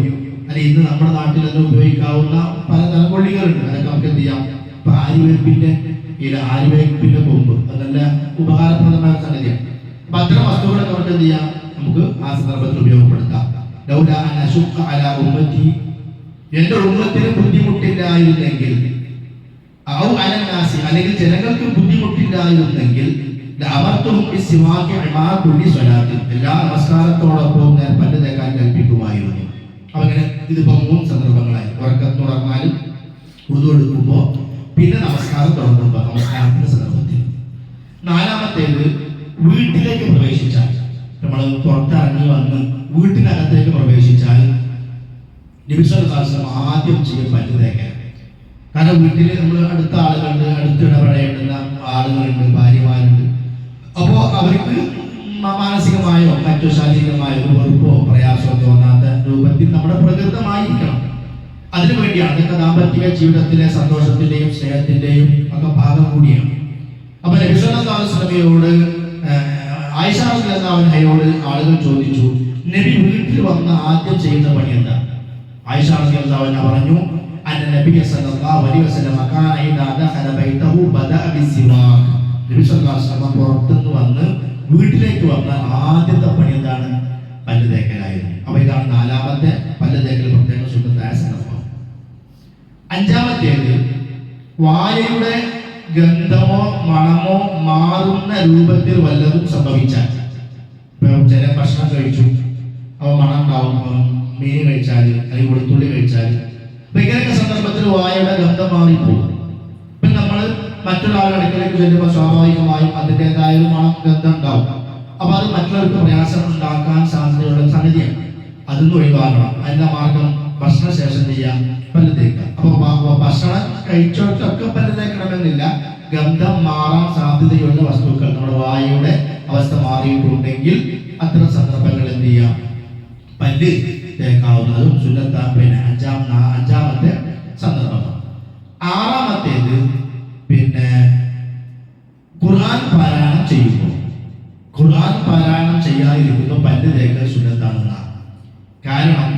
അല്ലെങ്കിൽ ഇന്ന് നമ്മുടെ നാട്ടിൽ തന്നെ ഉപയോഗിക്കാവുന്ന പലതരം കൊള്ളികളുണ്ട്. അതൊക്കെ നമുക്ക് എന്ത് ചെയ്യാം. ഇപ്പൊ ആര്യവേപ്പിന്റെ ഇല, ആര്യവേപ്പിന്റെ കൊമ്പ്, അത് നല്ല ഉപകാരപ്രദമായ സംഗതിയാണ്. അപ്പൊ അത്തരം വസ്തുക്കളൊക്കെ നമുക്ക് എന്ത് ചെയ്യാം, നമുക്ക് ആ സന്ദർഭത്തിൽ ഉപയോഗപ്പെടുത്താം. ലൗലാ അൻ അശുഖ അലാ ഉമ്മത്തി, എന്റെ ഉമ്മത്തിന് ബുദ്ധിമുട്ടില്ലായിരുന്നെങ്കിൽ, ഔ അലന്നാസി, അല്ലെങ്കിൽ ജനങ്ങൾക്ക് ബുദ്ധിമുട്ടില്ലായിരുന്നെങ്കിൽ, അമർത്തുഹും ബിസ്സിവാകി അമാ കുല്ലി സ്വലാത്തിൻ, എല്ലാ നമസ്കാരത്തോടൊപ്പം ഞാൻ പല്ല് തേക്കാൻ കൽപ്പിക്കുമായിരുന്നു. അങ്ങനെ ഇതിപ്പോ 3 സന്ദർഭങ്ങളായി. ഉറക്കത്തുണർന്നാലും, ഉദു എടുക്കുമ്പോ, പിന്നെ നമസ്കാരം തുടങ്ങുമ്പോ, നമസ്കാരത്തിന്റെ സന്ദർഭത്തിൽ. 4-മത്തേത് വീട്ടിലേക്ക് പ്രവേശിച്ചാൽ, നമ്മൾ പുറത്തിറങ്ങി വന്ന് വീട്ടിനകത്തേക്ക് പ്രവേശിച്ചാൽ നബി സല്ലല്ലാഹു അലൈഹി വസല്ലം ആദ്യം ചെയ്യും പല്ല് തേക്കാൻ. കാരണം വീട്ടിൽ നമ്മൾ അടുത്ത ആളുകളുണ്ട്, അടുത്തിടപഴകുന്ന ആളുകളുണ്ട്, ഭാര്യമാരുണ്ട്. അപ്പോൾ അവർക്ക് മാനസികമായോ മറ്റോ ശാരീരികമായോ ഒരു വെറുപ്പോ പ്രയാസമോ തോന്നാത്ത രൂപത്തിൽ നമ്മുടെ പ്രകൃതമായിരിക്കണം. അതിനു വേണ്ടിയാണ്. അതൊക്കെ ദാമ്പത്തിക ജീവിതത്തിലെ സന്തോഷത്തിന്റെയും സ്നേഹത്തിന്റെയും ഒക്കെ ഭാഗം കൂടിയാണ്. അപ്പൊ നബി സല്ലല്ലാഹു അലൈഹി വസല്ലമയോട്, ആയിഷ റളിയല്ലാഹു അൻഹയോട് ആളുകൾ ചോദിച്ചു, നബി വീട്ടിൽ വന്ന് ആദ്യം ചെയ്യുന്ന പണി എന്താ? ആയിഷ റളിയല്ലാഹു അൻഹ പറഞ്ഞു, അന്ന നബി സല്ലല്ലാഹു അലൈഹി വസല്ലം കാന ഇദാ ദഖല ബൈതഹു ബദഅ ബിസ്സിവാക്. നബി സല്ലല്ലാഹു അലൈഹി വസല്ലം പുറത്തുനിന്ന് വന്ന് വീട്ടിലേക്ക് വന്ന ആദ്യത്തെ പണി എന്താണ്? പല്ല് തേക്കലായിരുന്നു. അപ്പൊ ഇതാണ് 4-മത്തെ പല്ല് തേക്കൽ പ്രത്യേക സുന്നത്തായ സന്ദർഭം. 5-മത്തേത് വായയുടെ ഗന്ധമോ മണമോ മാറുന്ന രൂപത്തിൽ വല്ലതും സംഭവിച്ചാൽ, ചില ഭക്ഷണം കഴിച്ചു, അവ മണം ഉണ്ടാവും, മീൻ കഴിച്ചാൽ അല്ലെങ്കിൽ വെളുത്തുള്ളി കഴിച്ചാൽ, അപ്പൊ ഇങ്ങനെയൊക്കെ സന്ദർഭത്തിൽ വായയുടെ ഗന്ധം മാറിപ്പോകും. ഇപ്പൊ നമ്മൾ മറ്റൊരാളുടെ അടുക്കലേക്ക് ചെല്ലുമ്പോൾ സ്വാഭാവികമായും അതിൻ്റെതായ ഒരു മണം ഗന്ധം ഉണ്ടാവും. അപ്പൊ അത് മറ്റുള്ളവർക്ക് പ്രയാസം ഉണ്ടാക്കാൻ സാധ്യതയുള്ള സംഗതിയാണ്. അതൊന്നും ഒഴിവാക്കണം. അതിന്റെ മാർഗം ഭക്ഷണശേഷം ചെയ്യാം, പല്ല് തേക്കുക. അപ്പൊ ഭക്ഷണം കഴിച്ചവർക്കൊക്കെ പല്ല് തേക്കണമെന്നില്ല. ഗന്ധം മാറാൻ സാധ്യതയുള്ള വസ്തുക്കൾ, നമ്മുടെ വായുടെ അവസ്ഥ മാറിയിട്ടുണ്ടെങ്കിൽ അത്തരം സന്ദർഭങ്ങൾ എന്ത് ചെയ്യാം, പല്ല് തേക്കാവുന്നതും സുന്നത്ത. പിന്നെ 5-മത്തെ സന്ദർഭം. 6-മത്തേത് പിന്നെ ഖുർആൻ പാരായണം ചെയ്യുമ്പോൾ, ഖുർആൻ പാരായണം ചെയ്യാതിരിക്കുന്നു പല്ല് തേക്കൽ സുന്നത്താണെന്നാണ്. കാരണം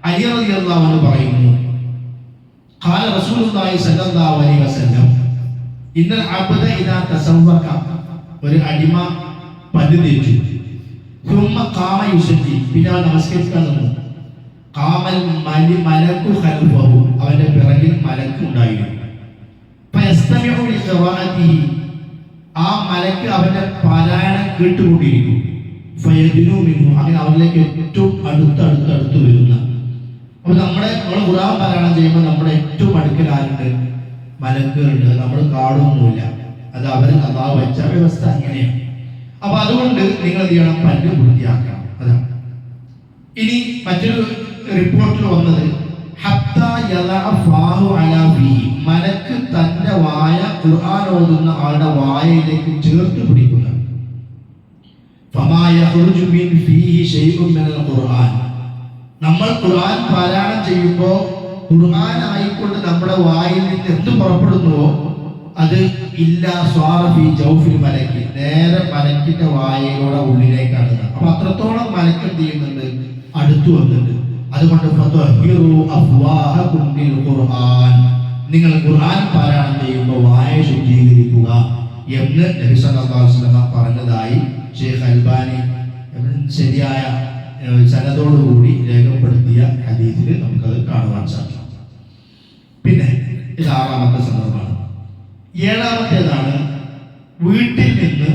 അലി റളിയല്ലാഹു അൻഹു പറയുന്നു, ഖാല റസൂലുള്ളാഹി സ്വല്ലല്ലാഹു അലൈഹി വസല്ലം ഇന്നൽ അബ്ദ ഇദാ തസവ്വക, ഒരു അടിമ പല്ല് തേച്ചു, സുമ്മ ഖാമ യുസല്ലി, പിന്നെ നമസ്കരിക്കാൻ നിന്നു, ഖാമൽ മലക്കു ഖൽഫഹു, അവന്റെ പിറകിൽ മലക്ക് ഉണ്ടായിരുന്നു. ഫയസ്തമിഉ ലിഖിറാഅതിഹി, ആ മലക്ക് അവന്റെ പാരായണം കേട്ടുകൊണ്ടിരിക്കും. ഫയദ്നു മിൻഹു, അങ്ങനെ അവനിലേക്ക് ഏറ്റവും അടുത്ത് വരുന്ന. അപ്പൊ നമ്മൾ ഖുർആൻ പാരായണം ചെയ്യുമ്പോൾ നമ്മുടെ ഏറ്റവും അടുക്കൽ ആരുണ്ട്? മലക്കുകളുണ്ട്. നമ്മൾ കാണുമൊന്നുമില്ല. അത് അവർ അല്ലാഹു വെച്ച വ്യവസ്ഥ അങ്ങനെയാണ്. അപ്പൊ അതുകൊണ്ട് നിങ്ങൾ എന്ത് ചെയ്യണം? പല്ല് വൃത്തിയാക്കണം. അതാണ്. ഇനി മറ്റൊരു റിപ്പോർട്ടിൽ വന്നത് മലക്ക് തന്റെ വായ ഖുർആൻ ഓതുന്ന ആളുടെ വായയിലേക്ക് ചേർത്ത് പിടിക്കുന്നത്. നമ്മൾ ഖുർആൻ പാരായണം ചെയ്യുമ്പോൾ ഖുർആൻ ആയിക്കൊണ്ട് നമ്മുടെ വായിൽ നിന്ന് എന്ത് പുറപ്പെടുന്നുവോ അത് ഇല്ല സ്വാറഫി ജൗഫിൽ മലക്ക്, നേരെ മലക്കിന്റെ വായയുടെ ഉള്ളിലേക്കാണ്. അപ്പൊ അത്രത്തോളം മലക്ക് എന്ത് ചെയ്യുന്നുണ്ട്? അടുത്തു വന്നിട്ടുണ്ട്. അതുകൊണ്ട് നിങ്ങൾ ഖുർആൻ പാരായണം ചെയ്യുമ്പോൾ വായ ശുദ്ധീകരിക്കുക എന്ന് നബി സല്ലല്ലാഹു അലൈഹി വസല്ലം പറഞ്ഞതായി ഷെയ്ഖ് അൽബാനി ശരിയായ സനദോടുകൂടി രേഖപ്പെടുത്തിയ ഹദീസിൽ നമുക്കത് കാണുവാൻ സാധിക്കും. പിന്നെ ഇത് 6-മത്തെ സന്ദർഭമാണ്. 7-മത്തേതാണ് വീട്ടിൽ നിന്ന്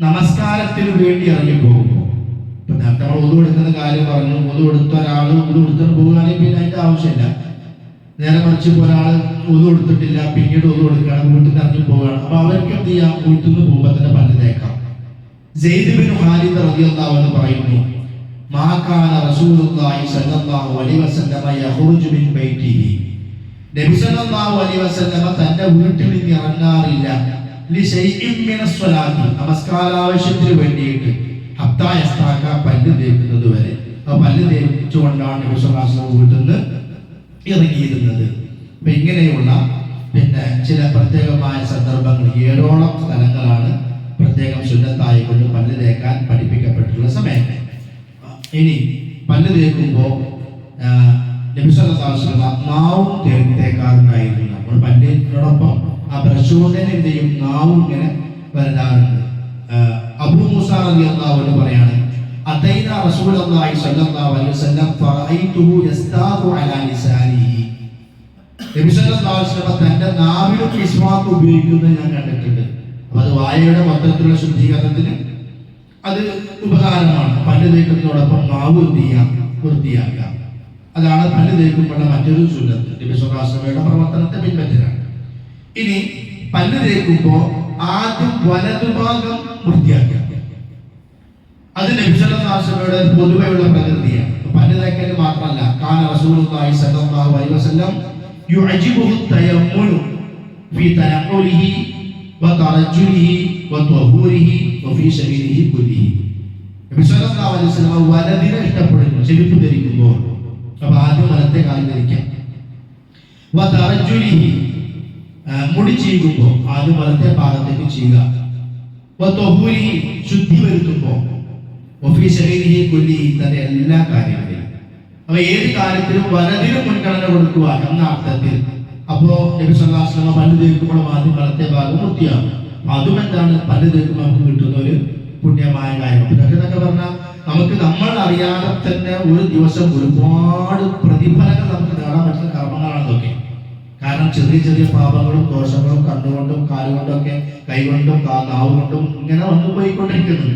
നമസ്കാരത്തിന് വേണ്ടി ഇറങ്ങി പോകുമ്പോൾ. ഇപ്പൊ നേരത്തെ നമ്മൾ ഉദു എടുക്കുന്ന കാര്യം പറഞ്ഞു. ഉദു എടുത്ത ഒരാൾ ഉദു എടുത്തിട്ട് പോകുകയാണെങ്കിൽ പിന്നെ അതിന്റെ ആവശ്യമില്ല. നേരെ മറിച്ച് ഒരാൾ ഉദു എടുത്തിട്ടില്ല, പിന്നീട് ഉദു എടുക്കുകയാണ്, വീട്ടിൽ നിന്ന് ഇറങ്ങി പോവുകയാണ്. അപ്പൊ അവർക്ക് എന്ത് ചെയ്യാം? വീട്ടിൽ നിന്ന് പോകുമ്പോൾ തന്നെ പല്ല് തേക്കാം. സെയ്ദ് ബിൻ ഖാലിദ് റളിയല്ലാഹു അൻഹു പറയുന്നു, മാ കാന റസൂലുള്ളാഹി സ്വല്ലല്ലാഹു അലൈഹി വസല്ലം യഖ്റുജു മിൻ ബൈതിഹി, നബി സല്ലല്ലാഹു അലൈഹി വസല്ലം തന്റെ വീട്ടിൽ നിന്ന് ഇറങ്ങാറില്ല ലിശൈഇൻ മിനസ് സ്വലാത്തി, നമസ്കാര ആവശ്യത്തിന് വേണ്ടിയിട്ട്, ഹത്താ യസ്താക, പല്ല് തേക്കുന്നത് വരെ. ആ പല്ല് തേച്ചുകൊണ്ടാണ് നബി സല്ലല്ലാഹു അലൈഹി വസല്ലം വീട്ടിൽ നിന്ന് ഇറങ്ങിയിരുന്നത്. അപ്പൊ ഇങ്ങനെയുള്ള പിന്നെ ചില പ്രത്യേകമായ സന്ദർഭങ്ങൾ 7ഓളം സ്ഥലങ്ങളാണ് പ്രത്യേകം സുന്നത്തായി കൊണ്ട് പല്ല് തേക്കാൻ പഠിപ്പിക്കപ്പെട്ടിട്ടുള്ള സമയം. ഇനി പല്ല് തേക്കുമ്പോൾ നബി സല്ലല്ലാഹു അലൈഹി വസല്ലം നാവും തേക്കാറുണ്ടായിരുന്നു. നമ്മൾ പല്ലിനോടൊപ്പം ആ ബ്രഷ് കൊണ്ട് തന്നെ എന്ത് ചെയ്യും, നാവും ഇങ്ങനെ വരാറുണ്ട്. അബൂ മൂസ റളിയല്ലാഹു അൻഹു പറയാണ്, അതൈന റസൂലുള്ളാഹി സ്വല്ലല്ലാഹു അലൈഹി വസല്ലം ഫറഅയ്തുഹു യസ്താഖു അലാ ലിസാനിഹി. നബി സല്ലല്ലാഹു അലൈഹി വസല്ലം തന്റെ നാവിലും മിസ്വാക്ക് ഉപയോഗിക്കുന്നത് ഞാൻ കണ്ടിട്ടുണ്ട്. അപ്പോൾ അത് വായയുടെ മൊത്തത്തിലുള്ള ശുദ്ധീകരണത്തിന് അത് ഉപകാരമാണ്. പല്ല് തേക്കുന്നതോടൊപ്പം നാവ് എന്ത് ചെയ്യാം, വൃത്തിയാക്കാം. അതാണ് പല്ല് തേക്കുമ്പോഴുള്ള മറ്റൊരു സുന്നത്ത്. നബി സല്ലല്ലാഹു അലൈഹി വസല്ലമയുടെ പ്രവർത്തനത്തെ പിൻപറ്റലാണ്. ഇനി പല്ല് തേക്കുമ്പോൾ ആദ്യം വലതുഭാഗം വൃത്തിയാക്കുക. അത് നബി സല്ലല്ലാഹു അലൈഹി വസല്ലമയുടെ പൊതുവെയുള്ള പ്രകൃതിയാണ്. പല്ല് തേക്കൽ മാത്രമല്ല, കാന റസൂലുള്ളാഹി സ്വല്ലല്ലാഹു അലൈഹി വസല്ലം യുഅജിബുഹു തയമ്മുനു ഫീ തനഖുലിഹി വതറജുലിഹി വതഹൂരിഹി വഫീ ശരീരിഹി കുല്ലിഹി. നബി സല്ലല്ലാഹു അലൈഹി വസല്ലം വലതിനെ ഇഷ്ടപ്പെടുന്നു ചെരുപ്പ് ധരിക്കുമ്പോൾ. അപ്പോൾ ആദ്യം വലത്തെ കാൽ ധരിക്കാം. വതറജുലിഹി മുടി ചീകുമ്പോൾ ആദ്യം വലത്തെ ഭാഗത്തേക്ക് ചെയ്യുക. വതഹൂരിഹി ശുദ്ധി വരുത്തുമ്പോൾ വഫീ ശരീരിഹി കുല്ലിഹി തന്റെ എല്ലാ കാര്യങ്ങളിലും. അപ്പോൾ ഏത് കാര്യത്തിലും വലതിന് മുൻഗണന കൊടുക്കുക എന്ന അർത്ഥത്തിൽ. അപ്പോ നബി സല്ലല്ലാഹു അലൈഹി വസല്ലം പല്ല് തേക്കുമ്പോൾ ആദ്യം വലത്തെ ഭാഗം വൃത്തിയാകും. അതും എന്താണ്, പല്ല് തേക്കുമ്പോൾ നമുക്ക് കിട്ടുന്ന ഒരു പുണ്യമായ കാര്യം. ഇതൊക്കെ പറഞ്ഞാൽ നമുക്ക് നമ്മൾ അറിയാതെ തന്നെ ഒരു ദിവസം ഒരുപാട് പ്രതിഫലങ്ങൾ നമുക്ക് നേടാൻ പറ്റുന്ന കർമ്മങ്ങളാണ് ഇതൊക്കെ. കാരണം ചെറിയ ചെറിയ പാപങ്ങളും ദോഷങ്ങളും കണ്ണുകൊണ്ടും കാലുകൊണ്ടും ഒക്കെ, കൈകൊണ്ടും നാവ് കൊണ്ടും ഇങ്ങനെ വന്നു പോയിക്കൊണ്ടിരിക്കുന്നത്.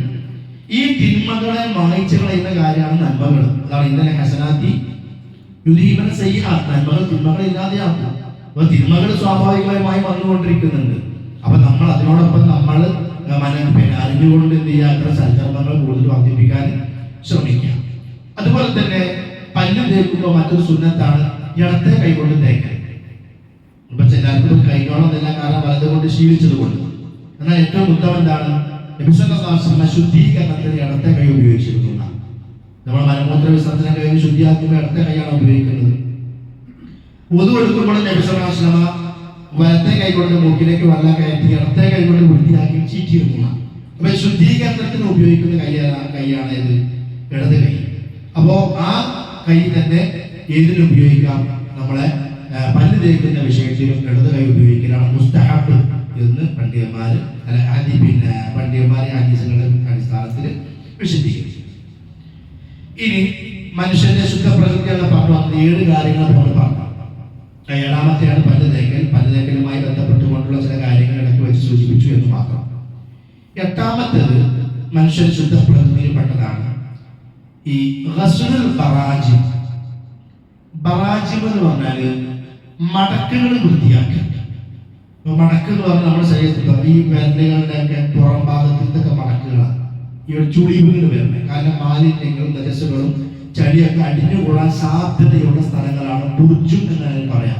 ഈ തിന്മകളെ മായ്ച്ചു കളയുന്ന കാര്യമാണ് നന്മകൾ. അതാണ് ഇന്നലെ ഹസനാത്തി യുദീബന സയ്യിആത്ത്, നന്മകൾ തിന്മകൾ ഇല്ലാതെയാക്കും. അപ്പൊ തിന്മകൾ സ്വാഭാവികമായി വന്നുകൊണ്ടിരിക്കുന്നുണ്ട്. അപ്പൊ നമ്മൾ അതിനോടൊപ്പം നമ്മൾ അറിഞ്ഞുകൊണ്ട് എന്ത് ചെയ്യുക, അത്ര സൽക്കർമ്മങ്ങൾ കൂടുതൽ വർദ്ധിപ്പിക്കാൻ ശ്രമിക്കുക. അതുപോലെ തന്നെ പല്ല് തേക്കുമ്പോൾ മറ്റൊരു സുന്നത്താണ് ഇടത്തെ കൈകൊണ്ട് തേക്കൽ. ഇപ്പൊ ചിലർക്കും കൈകോളം എന്നില്ല, കാരണം വലത് കൊണ്ട് ശീലിച്ചത് കൊണ്ട്. എന്നാൽ ഏറ്റവും ഉത്തമം എന്താണ്, നബി സല്ലല്ലാഹു അലൈഹി വസല്ലം ശുദ്ധീകരണത്തിന് ഇടത്തെ കൈ ഉപയോഗിച്ചിരുന്നു. നമ്മൾ മലമൂത്ര വിസർജനം കഴിഞ്ഞ് ശുദ്ധിയാക്കുമ്പോൾ ഇടത്തെ കൈയാണ് ഉപയോഗിക്കുന്നത്. wudu എടുക്കുമ്പോൾ നബി സല്ലല്ലാഹു അലൈഹി വസല്ലം വലത്തെ കൈ കൊണ്ട് മൂക്കിലേക്ക് വെള്ളം കയറ്റി ഇടത്തെ കൈ കൊണ്ട് വൃത്തിയാക്കി ചീറ്റിയിരുന്നു. അപ്പൊ ശുദ്ധീകരണത്തിന് ഉപയോഗിക്കുന്ന കൈയാണ് ഇത്, ഇടത് കൈ. അപ്പോ ആ കൈ തന്നെ ഏതിനും ഉപയോഗിക്കാം. നമ്മളെ പല്ല് തേക്കുന്ന വിഷയത്തിലും ഇടത് കൈ ഉപയോഗിക്കലാണ് മുസ്തഹബ് എന്ന് പണ്ഡിതന്മാര് പണ്ഡിതന്മാരെ ഹദീസുകളുടെ അടിസ്ഥാനത്തിൽ വിശദീകരിച്ചു. ഇനി മനുഷ്യന്റെ ശുദ്ധ പ്രകൃതിയുള്ള പറഞ്ഞു വന്നത് 7 കാര്യങ്ങൾ നമ്മൾ പറഞ്ഞു. 7ാമത്തെയാണ് പല്ല് തേക്കൽ. പല്ല് തേക്കലുമായി ബന്ധപ്പെട്ടുകൊണ്ടുള്ള ചില കാര്യങ്ങൾ ഇടയ്ക്ക് വെച്ച് സൂചിപ്പിച്ചു എന്ന് മാത്രം. 8ാമത്തേത് മനുഷ്യന്റെ ശുദ്ധ പ്രകൃതിയിൽപ്പെട്ടതാണ് ഈ ഗസ്ലുൽ ബറാജിം. ബറാജിം എന്ന് പറഞ്ഞാല് മടക്കുകൾ വൃത്തിയാക്കുക. മടക്ക് എന്ന് പറഞ്ഞാൽ നമ്മുടെ ശരീരത്തിൽ ഈ വിരലുകളുടെ ഒക്കെ പുറം ഭാഗത്തിലൊക്കെ മടക്കുകളാണ് ഈ ചുളിവുകൾ വരുന്നത്. കാരണം മാലിന്യങ്ങളും നജസ്സുകളും ചളിയൊക്കെ അടിഞ്ഞുകൂടാൻ സാധ്യതയുള്ള സ്ഥലങ്ങളാണ് ബുർജും എന്ന് പറയാം.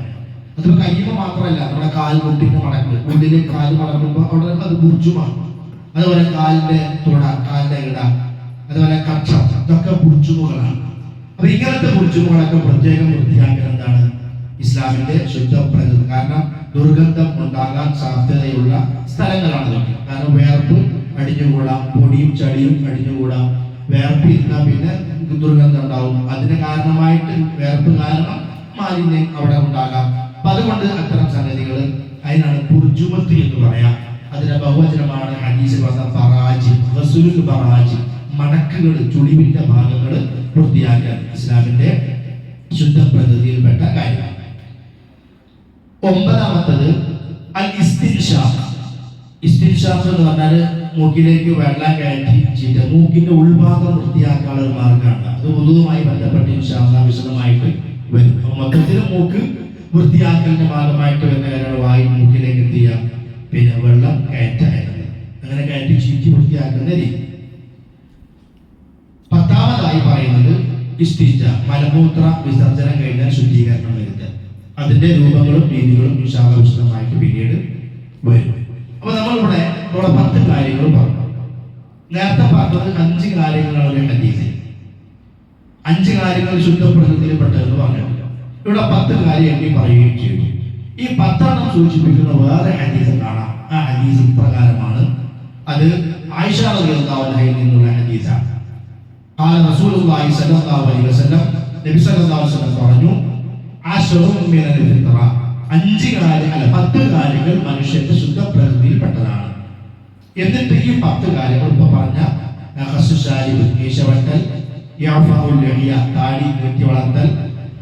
അതിപ്പോ കയ്യുമ്പോ മാത്രമല്ല, നമ്മുടെ കാൽമുട്ടിന്റെ മടക്ക്, ഉള്ളിലെ കാല് മടക്കുമ്പോൾ അവിടെ അത് ബുർജുമാണ്. അതുപോലെ കാലിന്റെ തുട, കാലിന്റെ ഇട, അതുപോലെ കക്ഷം, ഇതൊക്കെ ബുർജുമുകളാണ്. അപ്പൊ ഇങ്ങനത്തെ ബുർജുമുകളൊക്കെ പ്രത്യേകം വൃത്തിയാക്കൽ എന്താണ് ഇസ്ലാമിന്റെ ശുദ്ധ പ്രകൃതി. കാരണം ദുർഗന്ധം ഉണ്ടാകാൻ സാധ്യതയുള്ള സ്ഥലങ്ങളാണ് ഇതൊക്കെ. കാരണം വേർപ്പ് അടിഞ്ഞുകൂടാം, പൊടിയും ചളിയും അടിഞ്ഞുകൂടാം. വേർപ്പ് ഇരുന്നാൽ പിന്നെ ദുർഗന്ധം ഉണ്ടാവും. അതിന് കാരണമായിട്ട് വേർപ്പ് കാരണം മാലിന്യം അവിടെ ഉണ്ടാകാം. അപ്പൊ അതുകൊണ്ട് അത്തരം സംഗതികൾ, അതിനാണ് ബുർജുമത്ത് എന്ന് പറയാം. അതിന്റെ ബഹുവചനമാണ് ഹദീസിൽ വന്ന ബറാജി, ഗസ്ലുൽ ബറാജി, മടക്കുകൾ, ചുളിവിന്റെ ഭാഗങ്ങൾ വൃത്തിയാക്കാൻ ഇസ്ലാമിന്റെ ശുദ്ധ പ്രകൃതിയിൽപ്പെട്ട കാര്യമാണ്. 9ാമത്തത് അൽ ഇസ്തിൻഷാഖ്. ഇസ്തിൻഷാഖ് എന്ന് പറഞ്ഞാൽ മൂക്കിലേക്ക് വെള്ളം കയറ്റി ചീറ്റ, മൂക്കിന്റെ ഉൾഭാഗം വൃത്തിയാക്കാനുള്ള ഒരു മാർഗമാണ്. അത് വുദൂവുമായി ബന്ധപ്പെട്ട് ഇൻഷാ അല്ലാഹ് വിശദമായിട്ട് വരും. മൊത്തത്തിൽ മൂക്ക് വൃത്തിയാക്കലിന്റെ ഭാഗമായിട്ട് വരുന്ന കാര്യങ്ങൾ വായു മൂക്കിലേക്ക് എത്തിയ പിന്നെ വെള്ളം കയറ്റായിരുന്നു. അങ്ങനെ കയറ്റി ചീറ്റി വൃത്തിയാക്കുന്ന രീതി. 10ാമതായി പറയുന്നത് ഇസ്തിൻജ, മലമൂത്ര വിസർജനം കഴിഞ്ഞാൽ ശുദ്ധീകരണം വരുത്തുക. അതിന്റെ രൂപങ്ങളും രീതികളും ഇൻഷാ അല്ലാഹ് വിശദമായിട്ട് പിന്നീട് വരും. അപ്പൊ നമ്മളിവിടെ 10 കാര്യങ്ങൾ പറഞ്ഞു. നേരത്തെ പറഞ്ഞത് 5 കാര്യങ്ങളാണ് ഹദീസിൽ. 5 കാര്യങ്ങൾ ശുദ്ധ പ്രകൃതിയിൽപ്പെട്ടതെന്ന് പറഞ്ഞിട്ടുണ്ട്. ഇവിടെ 10 കാര്യം എണ്ണി പറയുകയും ചെയ്തു. ഈ 10 സൂചിപ്പിക്കുന്ന വേറെ ഹദീസ് കാണാം. ആ ഹദീസ് ഇപ്രകാരമാണ്. അത് ആയിഷ റളിയല്ലാഹു അൻഹയിൽ നിന്നുള്ള ഹദീസാണ്. ഖാല റസൂലുള്ളാഹി സ്വല്ലല്ലാഹു അലൈഹി വസല്ലം, നബി സല്ലല്ലാഹു അലൈഹി വസല്ലം പറഞ്ഞു, അശ്റും മിനൽ ഫിത്ര, 10 കാര്യങ്ങൾ മനുഷ്യന്റെ ശുദ്ധ പ്രകൃതിയിൽപ്പെട്ടതാണ്. എന്നിട്ട് ഈ 10 കാര്യങ്ങൾ ഇപ്പൊ പറഞ്ഞ ഖസ്സുശാരിബ്, മീശവട്ടൽ, യഅഫഉൽ ലഹിയ, താടി വെട്ടി വളർത്തൽ,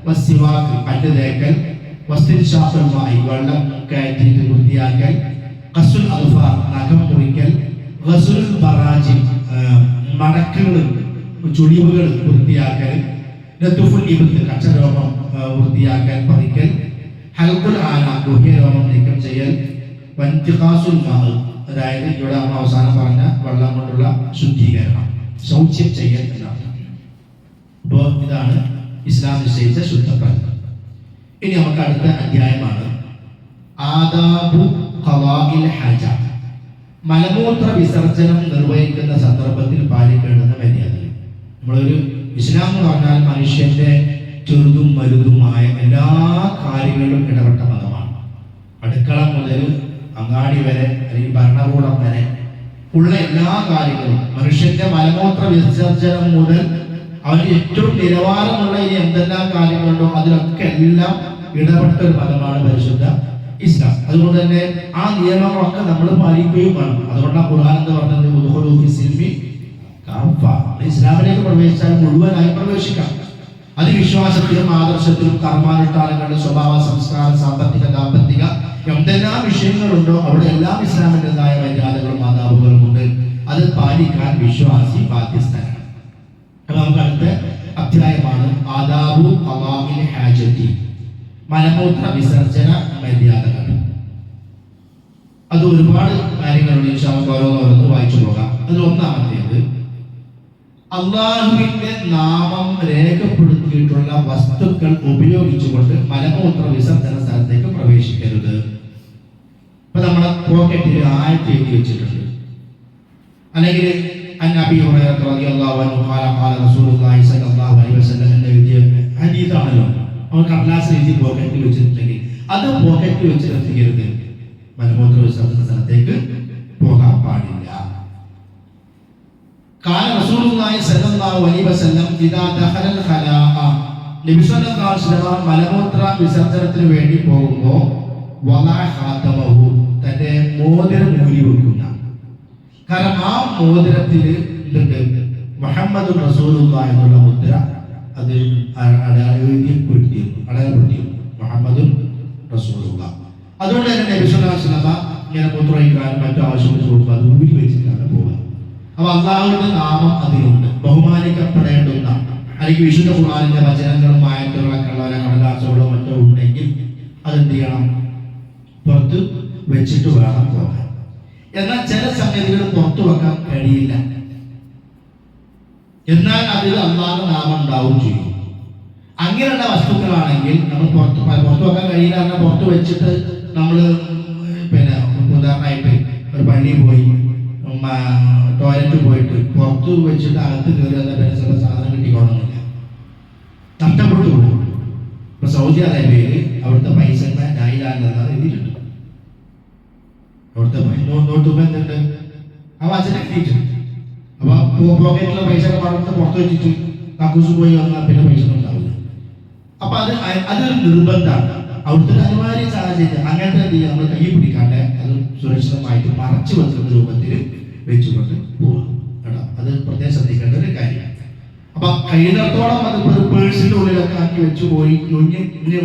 വസ്സിവാക്, പല്ല് തേക്കൽ, വസ്തിൻശാഖുൽ മായി, വെള്ളം കയറ്റിയിട്ട് വൃത്തിയാക്കൽ, ഖസ്സുൽ അദ്ഫാർ, നഖം മുറിക്കൽ, ഖസ്സുൽ ബറാജി, മടക്കുകൾ ചുളിവുകൾ വൃത്തിയാക്കൽ, നതുഫുൽ ഇബ്ത്, കച്ചരോമം വൃത്തിയാക്കൽ പറിക്കൽ, ഹൽഖുൽ ആന, ഗുഹ്യരോമം നീക്കം ചെയ്യൽ, വൻതിഖാസുൽ മാ, അതായത് ഇവിടെ അവസാനം പറഞ്ഞ വെള്ളം കൊണ്ടുള്ള ശുദ്ധീകരണം, ശൗച്യം ചെയ്യൽ എന്നാണ്. അപ്പോൾ ഇതാണ് ഇസ്ലാം നിശ്ചയിച്ച ശുദ്ധപ്രകൃതി. ഇനി നമുക്ക് അടുത്ത അധ്യായമാണ് ആദാബു ഖവാഇൽ ഹാജ, മലമൂത്ര വിസർജനം നിർവഹിക്കുന്ന സന്ദർഭത്തിൽ പാലിക്കേണ്ടുന്ന മര്യാദകൾ. നമ്മളൊരു ഇസ്ലാം എന്ന് പറഞ്ഞാൽ മനുഷ്യന്റെ ചെറുതും വലുതുമായ എല്ലാ കാര്യങ്ങളിലും ഇടപെട്ട മതമാണ്. അടുക്കള മുതൽ അങ്ങാടി വരെ അല്ലെങ്കിൽ ഭരണകൂടം വരെ ഉള്ള എല്ലാ കാര്യങ്ങളും, മനുഷ്യന്റെ മലമൂത്ര വിസർജനം മുതൽ അവന് ഏറ്റവും നിലവാരമുള്ള ഇനി എന്തെല്ലാം കാര്യങ്ങളുണ്ടോ അതിലൊക്കെ എല്ലാം ഇടപെട്ട ഒരു മതമാണ് പരിശുദ്ധ ഇസ്ലാം. അതുകൊണ്ട് തന്നെ ആ നിയമങ്ങളൊക്കെ നമ്മൾ പാലിക്കുകയും വേണം. അതുകൊണ്ടാണ് ഖുർആൻ എന്ന് പറഞ്ഞത് ഉദ്ഖുലൂ ഫി സിൽമി കാഫ, ഇസ്ലാമിലേക്ക് പ്രവേശിച്ചാൽ മുഴുവനായി പ്രവേശിക്കാം. അത് വിശ്വാസത്തിലും ആദർശത്തിലും കർമാനുഷ്ഠാനങ്ങളുടെ സ്വഭാവ സംസ്കാര സാമ്പത്തിക ദാമ്പത്തിക എന്തെല്ലാം വിഷയങ്ങളുണ്ടോ അവിടെ എല്ലാം ഇസ്ലാമിൻ്റെതായ മര്യാദകളും ആദാബുകളും ഉണ്ട്. അത് പാലിക്കാൻ വിശ്വാസി ബാധ്യസ്ഥനാണ്. നമുക്ക് അടുത്ത അധ്യായമാണ് ആദാബു ഖവാഇൽ ഹാജതി, മലമൂത്ര വിസർജന മര്യാദകൾ. അത് ഒരുപാട് കാര്യങ്ങളുണ്ട്. ഇൻഷാ അല്ലാഹ് ഓരോന്നോരോന്ന് വായിച്ചു പോകാം. അതിൽ ഒന്നാമത്തേത്, അള്ളാഹുവിന്റെ നാമം രേഖപ്പെടുത്തിയിട്ടുള്ള വസ്തുക്കൾ ഉപയോഗിച്ചുകൊണ്ട് മലമൂത്ര വിസർജന സ്ഥലത്തേക്ക് പ്രവേശിക്കരുത്. ഇപ്പൊ നമ്മളെ പോക്കറ്റിൽ ആയത്ത് എഴുതി വെച്ചിട്ടുണ്ട്, അല്ലെങ്കിൽ അന്നബി ഹുറൈറ റളിയല്ലാഹു അൻഹു ഖാല ഖാല റസൂലുള്ളാഹി സ്വല്ലല്ലാഹു അലൈഹി വസല്ലം എന്ന് എഴുതിയ ഹദീസാണല്ലോ. നമ്മൾ കടലാസ് എഴുതി പോക്കറ്റിൽ വെച്ചിട്ടുണ്ടെങ്കിൽ അത് പോക്കറ്റിൽ വെച്ച് എത്തിക്കരുത്. മലമൂത്ര വിസർജന സ്ഥലത്തേക്ക് പോകാൻ പാടില്ല. ഖാല റസൂലുള്ളാഹി സ്വല്ലല്ലാഹു അലൈഹി വസല്ലം ഇദാ ദഖലൽ ഖലാഅ, നബി സ്വല്ലല്ലാഹു അലൈഹി വസല്ലം മലമൂത്ര വിസർജനത്തിന് വേണ്ടി പോകുമ്പോൾ വലാ ഖാതമഹു, തന്റെ മോതിരം ഊരി വെക്കുന്ന. കാരണം ആ മോതിരത്തിൽ മുഹമ്മദ് റസൂലുള്ളാഹി എന്നുള്ള മുദ്ര അത് അടയാളപ്പെടുത്തിയിരുന്നു, മുഹമ്മദ് റസൂലുള്ളാഹി. അതുകൊണ്ട് തന്നെ നബി സ്വല്ലല്ലാഹു അലൈഹി വസല്ലം ഇങ്ങനെ മൂത്രമൊഴിക്കാനും മറ്റു ആവശ്യങ്ങൾ പോകുമ്പോൾ അത് ഊരി വെച്ചിട്ടാണ് പോകുക. അപ്പൊ അള്ളാഹുവിന്റെ നാമം അതിലുണ്ട്, ബഹുമാനിക്കപ്പെടേണ്ടുന്ന, അല്ലെങ്കിൽ വിശുദ്ധ ഖുർആനിന്റെ വചനങ്ങളും ആയത്തുകളൊക്കെ ഉള്ള കടലാസുകളോ മറ്റോ ഉണ്ടെങ്കിൽ അതെന്ത് ചെയ്യണം, പുറത്ത് വെച്ചിട്ട് വേണം പോകാൻ. എന്നാൽ ചില സംഗതികൾ പുറത്തു വെക്കാൻ കഴിയില്ല, എന്നാൽ അതിൽ അള്ളാഹുവിന്റെ നാമം ഉണ്ടാവും ചെയ്യും. അങ്ങനെയുള്ള വസ്തുക്കളാണെങ്കിൽ നമ്മൾ പുറത്ത് വെക്കാൻ കഴിയില്ല. എന്നാൽ പുറത്ത് വെച്ചിട്ട് നമ്മൾ ഉദാഹരണമായിട്ട് ഒരു പള്ളിയിൽ പോയി ടോയ്ലറ്റിൽ പോയിട്ട് പുറത്ത് വെച്ചിട്ട് അകത്ത് കയറി വന്ന ചില സാധനം കിട്ടിക്കോണമെന്നില്ല, നഷ്ടപ്പെട്ടു പോകും. ഇപ്പൊ സൗദി അറേബ്യയിൽ അവിടുത്തെ പൈസ നായിലാണെന്നാണ് എഴുതിയിട്ടുണ്ട്. അവിടുത്തെ നോട്ട് എന്തുണ്ട്, ആ വാച്ചനെ കിട്ടിയിട്ടുണ്ട്. അപ്പൊ പോക്കറ്റിലെ പൈസ പടത്ത് പുറത്ത് വെച്ചിട്ട് കക്കൂസ് പോയി വന്നാൽ പിന്നെ പൈസ ഉണ്ടാവില്ല. അപ്പൊ അതൊരു നിർബന്ധമാണ്. അവിടുത്തെ അനിവാര്യ സാഹചര്യം അങ്ങനത്തെ എന്ത് ചെയ്യുക, നമ്മൾ കൈ പിടിക്കാണ്ട് അത് സുരക്ഷിതമായിട്ട് മറച്ചു വെക്കുന്ന രൂപത്തിൽ വെച്ചുകൊണ്ട് പോവാം കേട്ടോ. അത് പ്രത്യേകം ശ്രദ്ധിക്കേണ്ട ഒരു കാര്യമാണ്. അപ്പൊ കഴിയുന്നിടത്തോളം അത് പേഴ്സിന്റെ ഉള്ളിലൊക്കെ ആക്കി വെച്ച് പോയി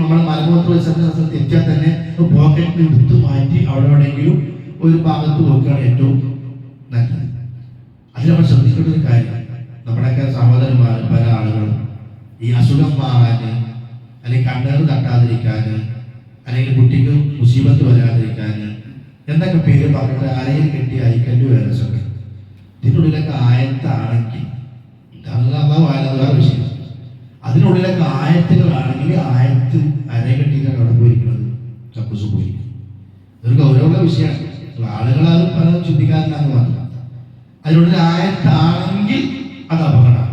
നമ്മൾ മലമൂത്ര വിസർജന സ്ഥലത്ത് എത്തിയാൽ തന്നെ പോക്കറ്റിൽ എടുത്ത് മാറ്റി അവിടെ എവിടെയെങ്കിലും ഒരു ഭാഗത്ത് നോക്കുകയാണ് ഏറ്റവും നല്ലത്. അതിൽ നമ്മൾ ശ്രദ്ധിക്കേണ്ട ഒരു കാര്യം, നമ്മുടെയൊക്കെ സഹോദരന്മാർ പല ആളുകളും ഈ അസുഖം മാറാന്, അല്ലെങ്കിൽ കണ്ണേറ് തട്ടാതിരിക്കാൻ, അല്ലെങ്കിൽ കുട്ടിക്ക് മുസീബത്ത് വരാതിരിക്കാൻ എന്തൊക്കെ പേര് പറഞ്ഞിട്ട് അരയിൽ കെട്ടി അയക്കല്ലു വേറൊക്കെ ഇതിനുള്ളിലൊക്കെ ആയത്താണെങ്കിൽ വിഷയം. അതിനുള്ളിലൊക്കെ ആയത്തുകളാണെങ്കിൽ ആയത്ത് അര കെട്ടിയിട്ടാണ് അവിടെ പോയിരിക്കുന്നത്, കക്കൂസ് പോയി. ഇതൊരു ഗൗരവമുള്ള വിഷയമാണ്. ആളുകളത് പലതും ചിന്തിക്കാറില്ലാന്ന് പറഞ്ഞു. അതിനുള്ളിൽ ആയത്താണെങ്കിൽ അത് അപകടമാണ്.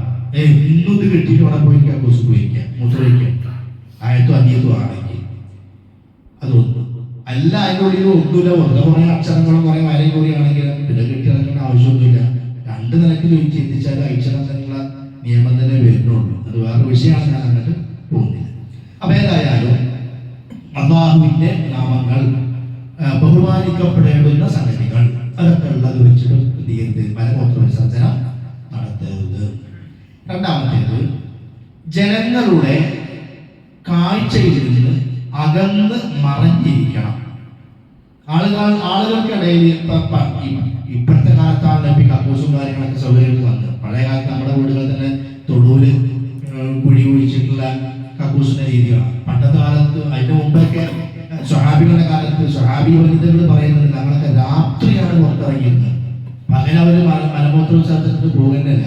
ഇന്നത് കെട്ടിയിട്ട് അവിടെ പോയി കക്കൂസ് പോയിരിക്കുക, മൂത്രമൊഴിക്കുക, ആയത്തും അനിയത്തും ആണെങ്കിൽ അതൊന്നും അതിൻ്റെ ഉള്ളിൽ ഒന്നുമില്ല, വെറുതെ കുറെ അക്ഷരങ്ങളും കുറെ വരയും കൂടിയാണെങ്കിലും പിന്നെ കെട്ടിയിറക്കേണ്ട ആവശ്യമൊന്നുമില്ല. രണ്ട് നിലയ്ക്ക് ചിന്തിച്ചാൽ അയച്ചണം എന്നുള്ള നിയമം തന്നെ വരുന്നുള്ളൂ. അത് വേറെ വിഷയമാണ്, ഞാൻ അങ്ങോട്ട് പോകുന്നില്ല. അപ്പൊ ഏതായാലും അള്ളാഹുവിന്റെ നാമങ്ങൾ ബഹുമാനിക്കപ്പെടേണ്ടുന്ന സംഗതികൾ അതൊക്കെ ഉള്ളത് വെച്ചിട്ട് മലമൂത്ര വിസർജനം നടത്തരുത്. രണ്ടാമത്തേത്, ജനങ്ങളുടെ കാഴ്ചയിൽ നിന്ന് അകന്ന് മറഞ്ഞിരിക്കണം. ആളുകൾക്കിടയിൽ ഇപ്പോഴത്തെ കാലത്താണ് ഇപ്പം കക്കൂസും കാര്യങ്ങളൊക്കെ സൗകര്യങ്ങൾ വന്നത്. പഴയ കാലത്ത് നമ്മുടെ വീടുകളിൽ തന്നെ തൊടുവില് കുഴി കുഴിച്ചിട്ടുള്ള കക്കൂസിന്റെ രീതിയാണ്. പണ്ടത്തെ കാലത്ത്, അതിന്റെ മുമ്പൊക്കെ സ്വഹാബികളുടെ കാലത്ത് സ്വഹാബി വനിതകൾ പറയുന്നത് ഞങ്ങളൊക്കെ രാത്രിയാണ് പുറത്തിറങ്ങിയിരുന്നത്. പകലവര് മലമൂത്ര വിസർജനത്തിന് പോകുന്നില്ല.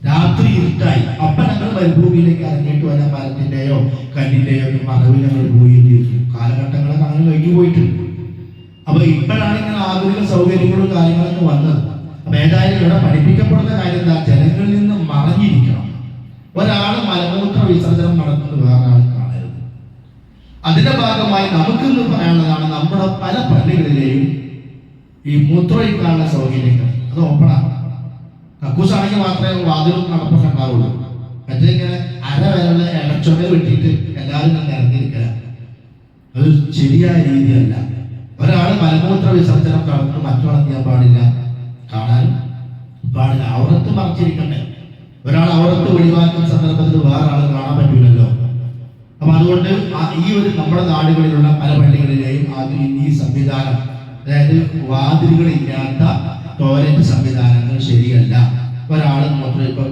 രാത്രി ഇരുട്ടായി, അപ്പൊ ഞങ്ങൾ മരുഭൂമിയിലേക്ക് ഇറങ്ങിയിട്ട് വല്ല മരത്തിന്റെയോ കല്ലിന്റെയോ ഒക്കെ മറവിൽ ഞങ്ങൾ പോയിരിക്കും. കാലഘട്ടങ്ങളൊക്കെ അങ്ങനെ കഴിഞ്ഞു പോയിട്ടുണ്ട്. അപ്പൊ ഇപ്പോഴാണ് ഇങ്ങനെ ആധുനിക സൗകര്യങ്ങളും കാര്യങ്ങളൊക്കെ വന്നത്. അപ്പൊ ഏതായാലും ഇവിടെ പഠിപ്പിക്കപ്പെടുന്ന കാര്യം എന്താ? ജനങ്ങളിൽ നിന്ന് മറഞ്ഞിരിക്കണം. ഒരാൾ മലമൂത്ര വിസർജനം നടത്തുന്നത് വേറെ ആൾ കാണരുത്. അതിന്റെ ഭാഗമായി നമുക്കിന്ന് പറയാനുള്ളതാണ്, നമ്മുടെ പല പള്ളികളിലെയും ഈ മൂത്രമൊഴിക്കാനുള്ള സൗകര്യങ്ങൾ അത് ഓപ്പണാണ്. കക്കൂസാണെങ്കിൽ മാത്രമേ വാതിലും നടപ്പൊക്കെ ഉണ്ടാവുള്ളൂ. മറ്റേ ഇങ്ങനെ അരവരള്ള ഇടച്ചൊല വെട്ടിയിട്ട് എല്ലാവരും തന്നെ ഇറങ്ങിയിരിക്കുക, അത് ശരിയായ രീതിയല്ല. ഒരാൾ മലമൂത്ര വിസർജനം നടത്തുന്നത് മറ്റൊരാൾ ചെയ്യാൻ പാടില്ല, കാണാനും പാടില്ല. ഔറത്ത് മറച്ചിരിക്കണ്ടേ? ഒരാൾ ഔറത്ത് വെളിവാക്കുന്ന സന്ദർഭത്തിൽ വേറെ ആൾ കാണാൻ പറ്റില്ലല്ലോ. അപ്പൊ അതുകൊണ്ട് ഈ ഒരു നമ്മുടെ നാടുകളിലുള്ള പല പള്ളികളിലെയും ഈ സംവിധാനം, അതായത് വാതിലുകളില്ലാത്ത ടോയ്ലറ്റ് സംവിധാനങ്ങൾ ശരിയല്ല. ഒരാൾ മൂത്രം ഇപ്പൊ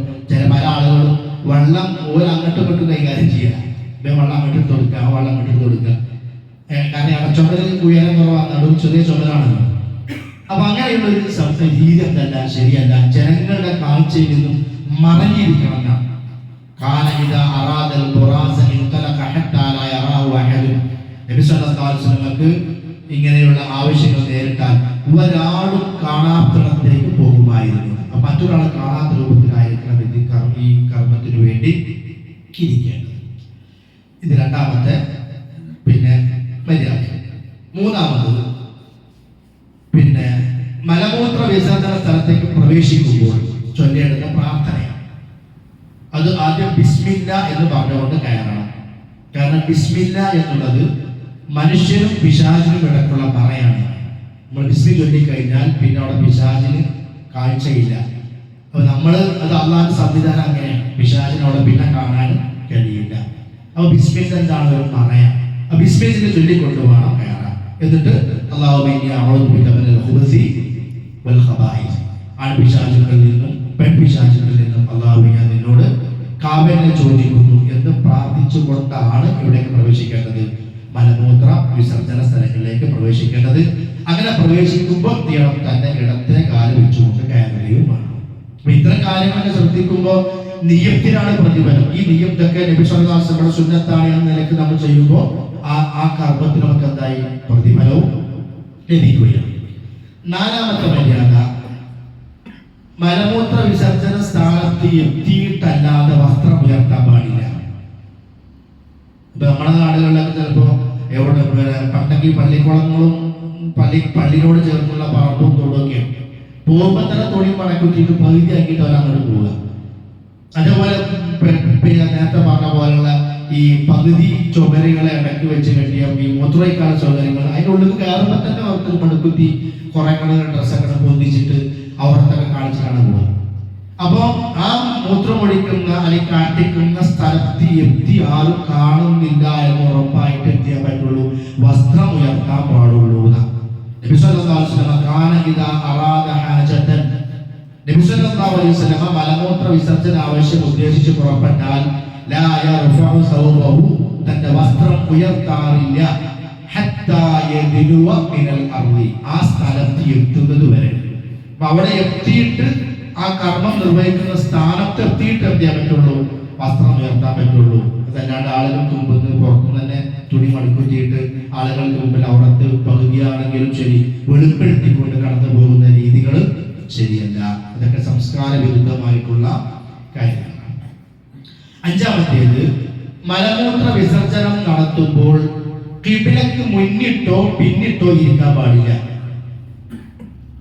പല ആളുകളും വെള്ളം അങ്ങോട്ടും ഇങ്ങോട്ടും കൈകാര്യം ചെയ്യാം. വെള്ളം അങ്ങോട്ട് എടുത്ത് കൊടുക്കുക, വെള്ളം അങ്ങോട്ട് എടുത്ത് കൊടുക്കുക. കാരണം ഇടച്ചൊമ്പൽ ഉയരം കുറവാണ്, നടുവും ചെറിയ ചുമലാണല്ലോ. അപ്പൊ അങ്ങനെയുള്ള ഒരു രീതി എന്തല്ല, ശരിയല്ല. ജനങ്ങളുടെ കാഴ്ചയിൽ നിന്നും മറഞ്ഞിരിക്കണം എന്നാണ്. ഇങ്ങനെയുള്ള ആവശ്യങ്ങൾ നേരിട്ടാൽ ഒരാളും കാണാത്തിടത്തേക്ക് പോകുമായിരുന്നു. മറ്റൊരാൾ കാണാത്ത രൂപത്തിലായിരിക്കണം ഈ കർമ്മത്തിനു വേണ്ടി ഇരിക്കേണ്ടത്. ഇത് രണ്ടാമത്തെ മര്യാദ. മൂന്നാമത് മലമൂത്ര വിസർജന സ്ഥലത്തേക്ക് പ്രവേശിക്കുമ്പോൾ ചൊല്ലേണ്ടുന്ന പ്രാർത്ഥനയാണ്. അത് ആദ്യം ബിസ്മില്ല എന്ന് പറഞ്ഞുകൊണ്ട് കയറണം. കാരണം ബിസ്മില്ല എന്നുള്ളത് മനുഷ്യനും പിശാചിനും ഇടയ്ക്കുള്ള മറയാണ്. നമ്മൾ ബിസ്മി ചൊല്ലിക്കഴിഞ്ഞാൽ പിന്നെ അവിടെ പിശാചിന് കാഴ്ചയില്ല. അപ്പൊ അത് അള്ളാഹുവിന്റെ സംവിധാനം അങ്ങനെയാണ്. പിശാചിന് അവിടെ പിന്നെ കാണാൻ കഴിയില്ല. അപ്പൊ ബിസ്മില്ല എന്താണ്? ഒരു മറയാണ്. ആ ബിസ്മില്ല ചൊല്ലിക്കൊണ്ട് വേണം കയറാൻ. എന്നിട്ട് ആൺപിശാചുകളിൽ നിന്നും പെൺപിശാചുകളിൽ നിന്നും അള്ളാഹുവേ ഞാൻ നിന്നോട് കാവലിനെ ചോദിക്കുന്നു എന്ന് പ്രാർത്ഥിച്ചുകൊണ്ടാണ് ഇവിടേക്ക് പ്രവേശിക്കേണ്ടത്, മലമൂത്ര വിസർജന സ്ഥലങ്ങളിലേക്ക് പ്രവേശിക്കേണ്ടത്. അങ്ങനെ പ്രവേശിക്കുമ്പോൾ തന്റെ ഇടത്തെ കാല് വെച്ചുകൊണ്ട് കയറുകയും വേണം. അപ്പൊ ഇത്തരം കാര്യങ്ങളൊക്കെ ശ്രദ്ധിക്കുമ്പോൾ നിയത്തിനാണ് പ്രതിഫലം. ഈ നിയത്തൊക്കെ നബി സല്ലല്ലാഹു അലൈഹി വസല്ലം സുന്നത്താണ് എന്ന നിലയ്ക്ക് നമ്മൾ ചെയ്യുമ്പോൾ ആ കർമ്മത്തിന് നമുക്ക് എന്തായി പ്രതിഫലവും ലഭിക്കുകയാണ്. നാലാമത്തെ മര്യാദ, മലമൂത്ര വിസർജന സ്ഥാനത്ത് എത്തിയിട്ടല്ലാതെ വസ്ത്രം ഉയർത്താൻ പാടില്ല. ഇപ്പൊ നമ്മുടെ നാടുകളിലൊക്കെ ചിലപ്പോ എവിടെ പണ്ടൊക്കെ പള്ളിക്കുളങ്ങളും പള്ളിയോട് ചേർന്നുള്ള പറമ്പും തോടൊക്കെയാണ്. പോകുമ്പോൾ തന്നെ തൊടി മടക്കുറ്റിട്ട് പകുതിയാക്കിയിട്ട് അവരങ്ങോട്ട് പോവുക. അതേപോലെ നേരത്തെ പറഞ്ഞ പോലുള്ള ഈ പകുതി ചുമരുകളെ ഇടയ്ക്ക് വെച്ച് കെട്ടിയ ഈ മൂത്രയിക്കാല സൗകര്യങ്ങൾ അതിൻ്റെ ഉള്ളിൽ കയറുമ്പോൾ തന്നെ അവർക്ക് മടുക്കുത്തി കുറെ ഡ്രസ്സൊക്കെ പൊന്തിച്ചിട്ട് അവർക്കൊക്കെ കാണിച്ചിട്ടാണ് പോകുക. അപ്പൊ ആ മൂത്രമൊഴിക്കുന്ന അല്ലെങ്കിൽ കാട്ടിക്കുന്ന സ്ഥലത്ത് എത്തി ആരും കാണുന്നില്ല എന്ന് ഉറപ്പായിട്ട് എത്തിയാൻ പറ്റുള്ളൂ. വസ്ത്രം ഉയർത്താൻ പാടുള്ളൂ. നബി സല്ലല്ലാഹു അലൈഹി വസല്ലം നബി സല്ലല്ലാഹു അലൈഹി വസല്ലം മലമൂത്ര വിസർജന ആവശ്യം ഉദ്ദേശിച്ച് പുറപ്പെട്ടാൽ തന്റെ വസ്ത്രം ഉയർത്താറില്ല ആ സ്ഥലത്ത് എത്തുന്നത് വരെ. അപ്പൊ അവിടെ എത്തിയിട്ട് ആ കർമ്മം നിർവഹിക്കുന്ന സ്ഥാനത്ത് എത്തിയിട്ട് എത്തിയാൻ പറ്റുള്ളൂ, വസ്ത്രം ഉയർത്താൻ പറ്റുള്ളൂ. അതല്ലാണ്ട് ആളുകൾക്ക് മുമ്പ് പുറത്തുനിന്ന് തന്നെ തുണി മടക്കുറ്റിയിട്ട് ആളുകൾക്ക് മുമ്പിൽ അവിടത്ത് പകുതിയാണെങ്കിലും ശരി വെളിപ്പെടുത്തിക്കൊണ്ട് കടന്നു പോകുന്ന രീതികൾ ശരിയല്ല. ഇതൊക്കെ സംസ്കാര വിരുദ്ധമായിട്ടുള്ള കാര്യങ്ങളാണ്. അഞ്ചാമത്തേത്, മലമൂത്ര വിസർജനം നടത്തുമ്പോൾ കിബിലക്ക് മുന്നിട്ടോ പിന്നിട്ടോ ഇരിക്കാൻ പാടില്ല.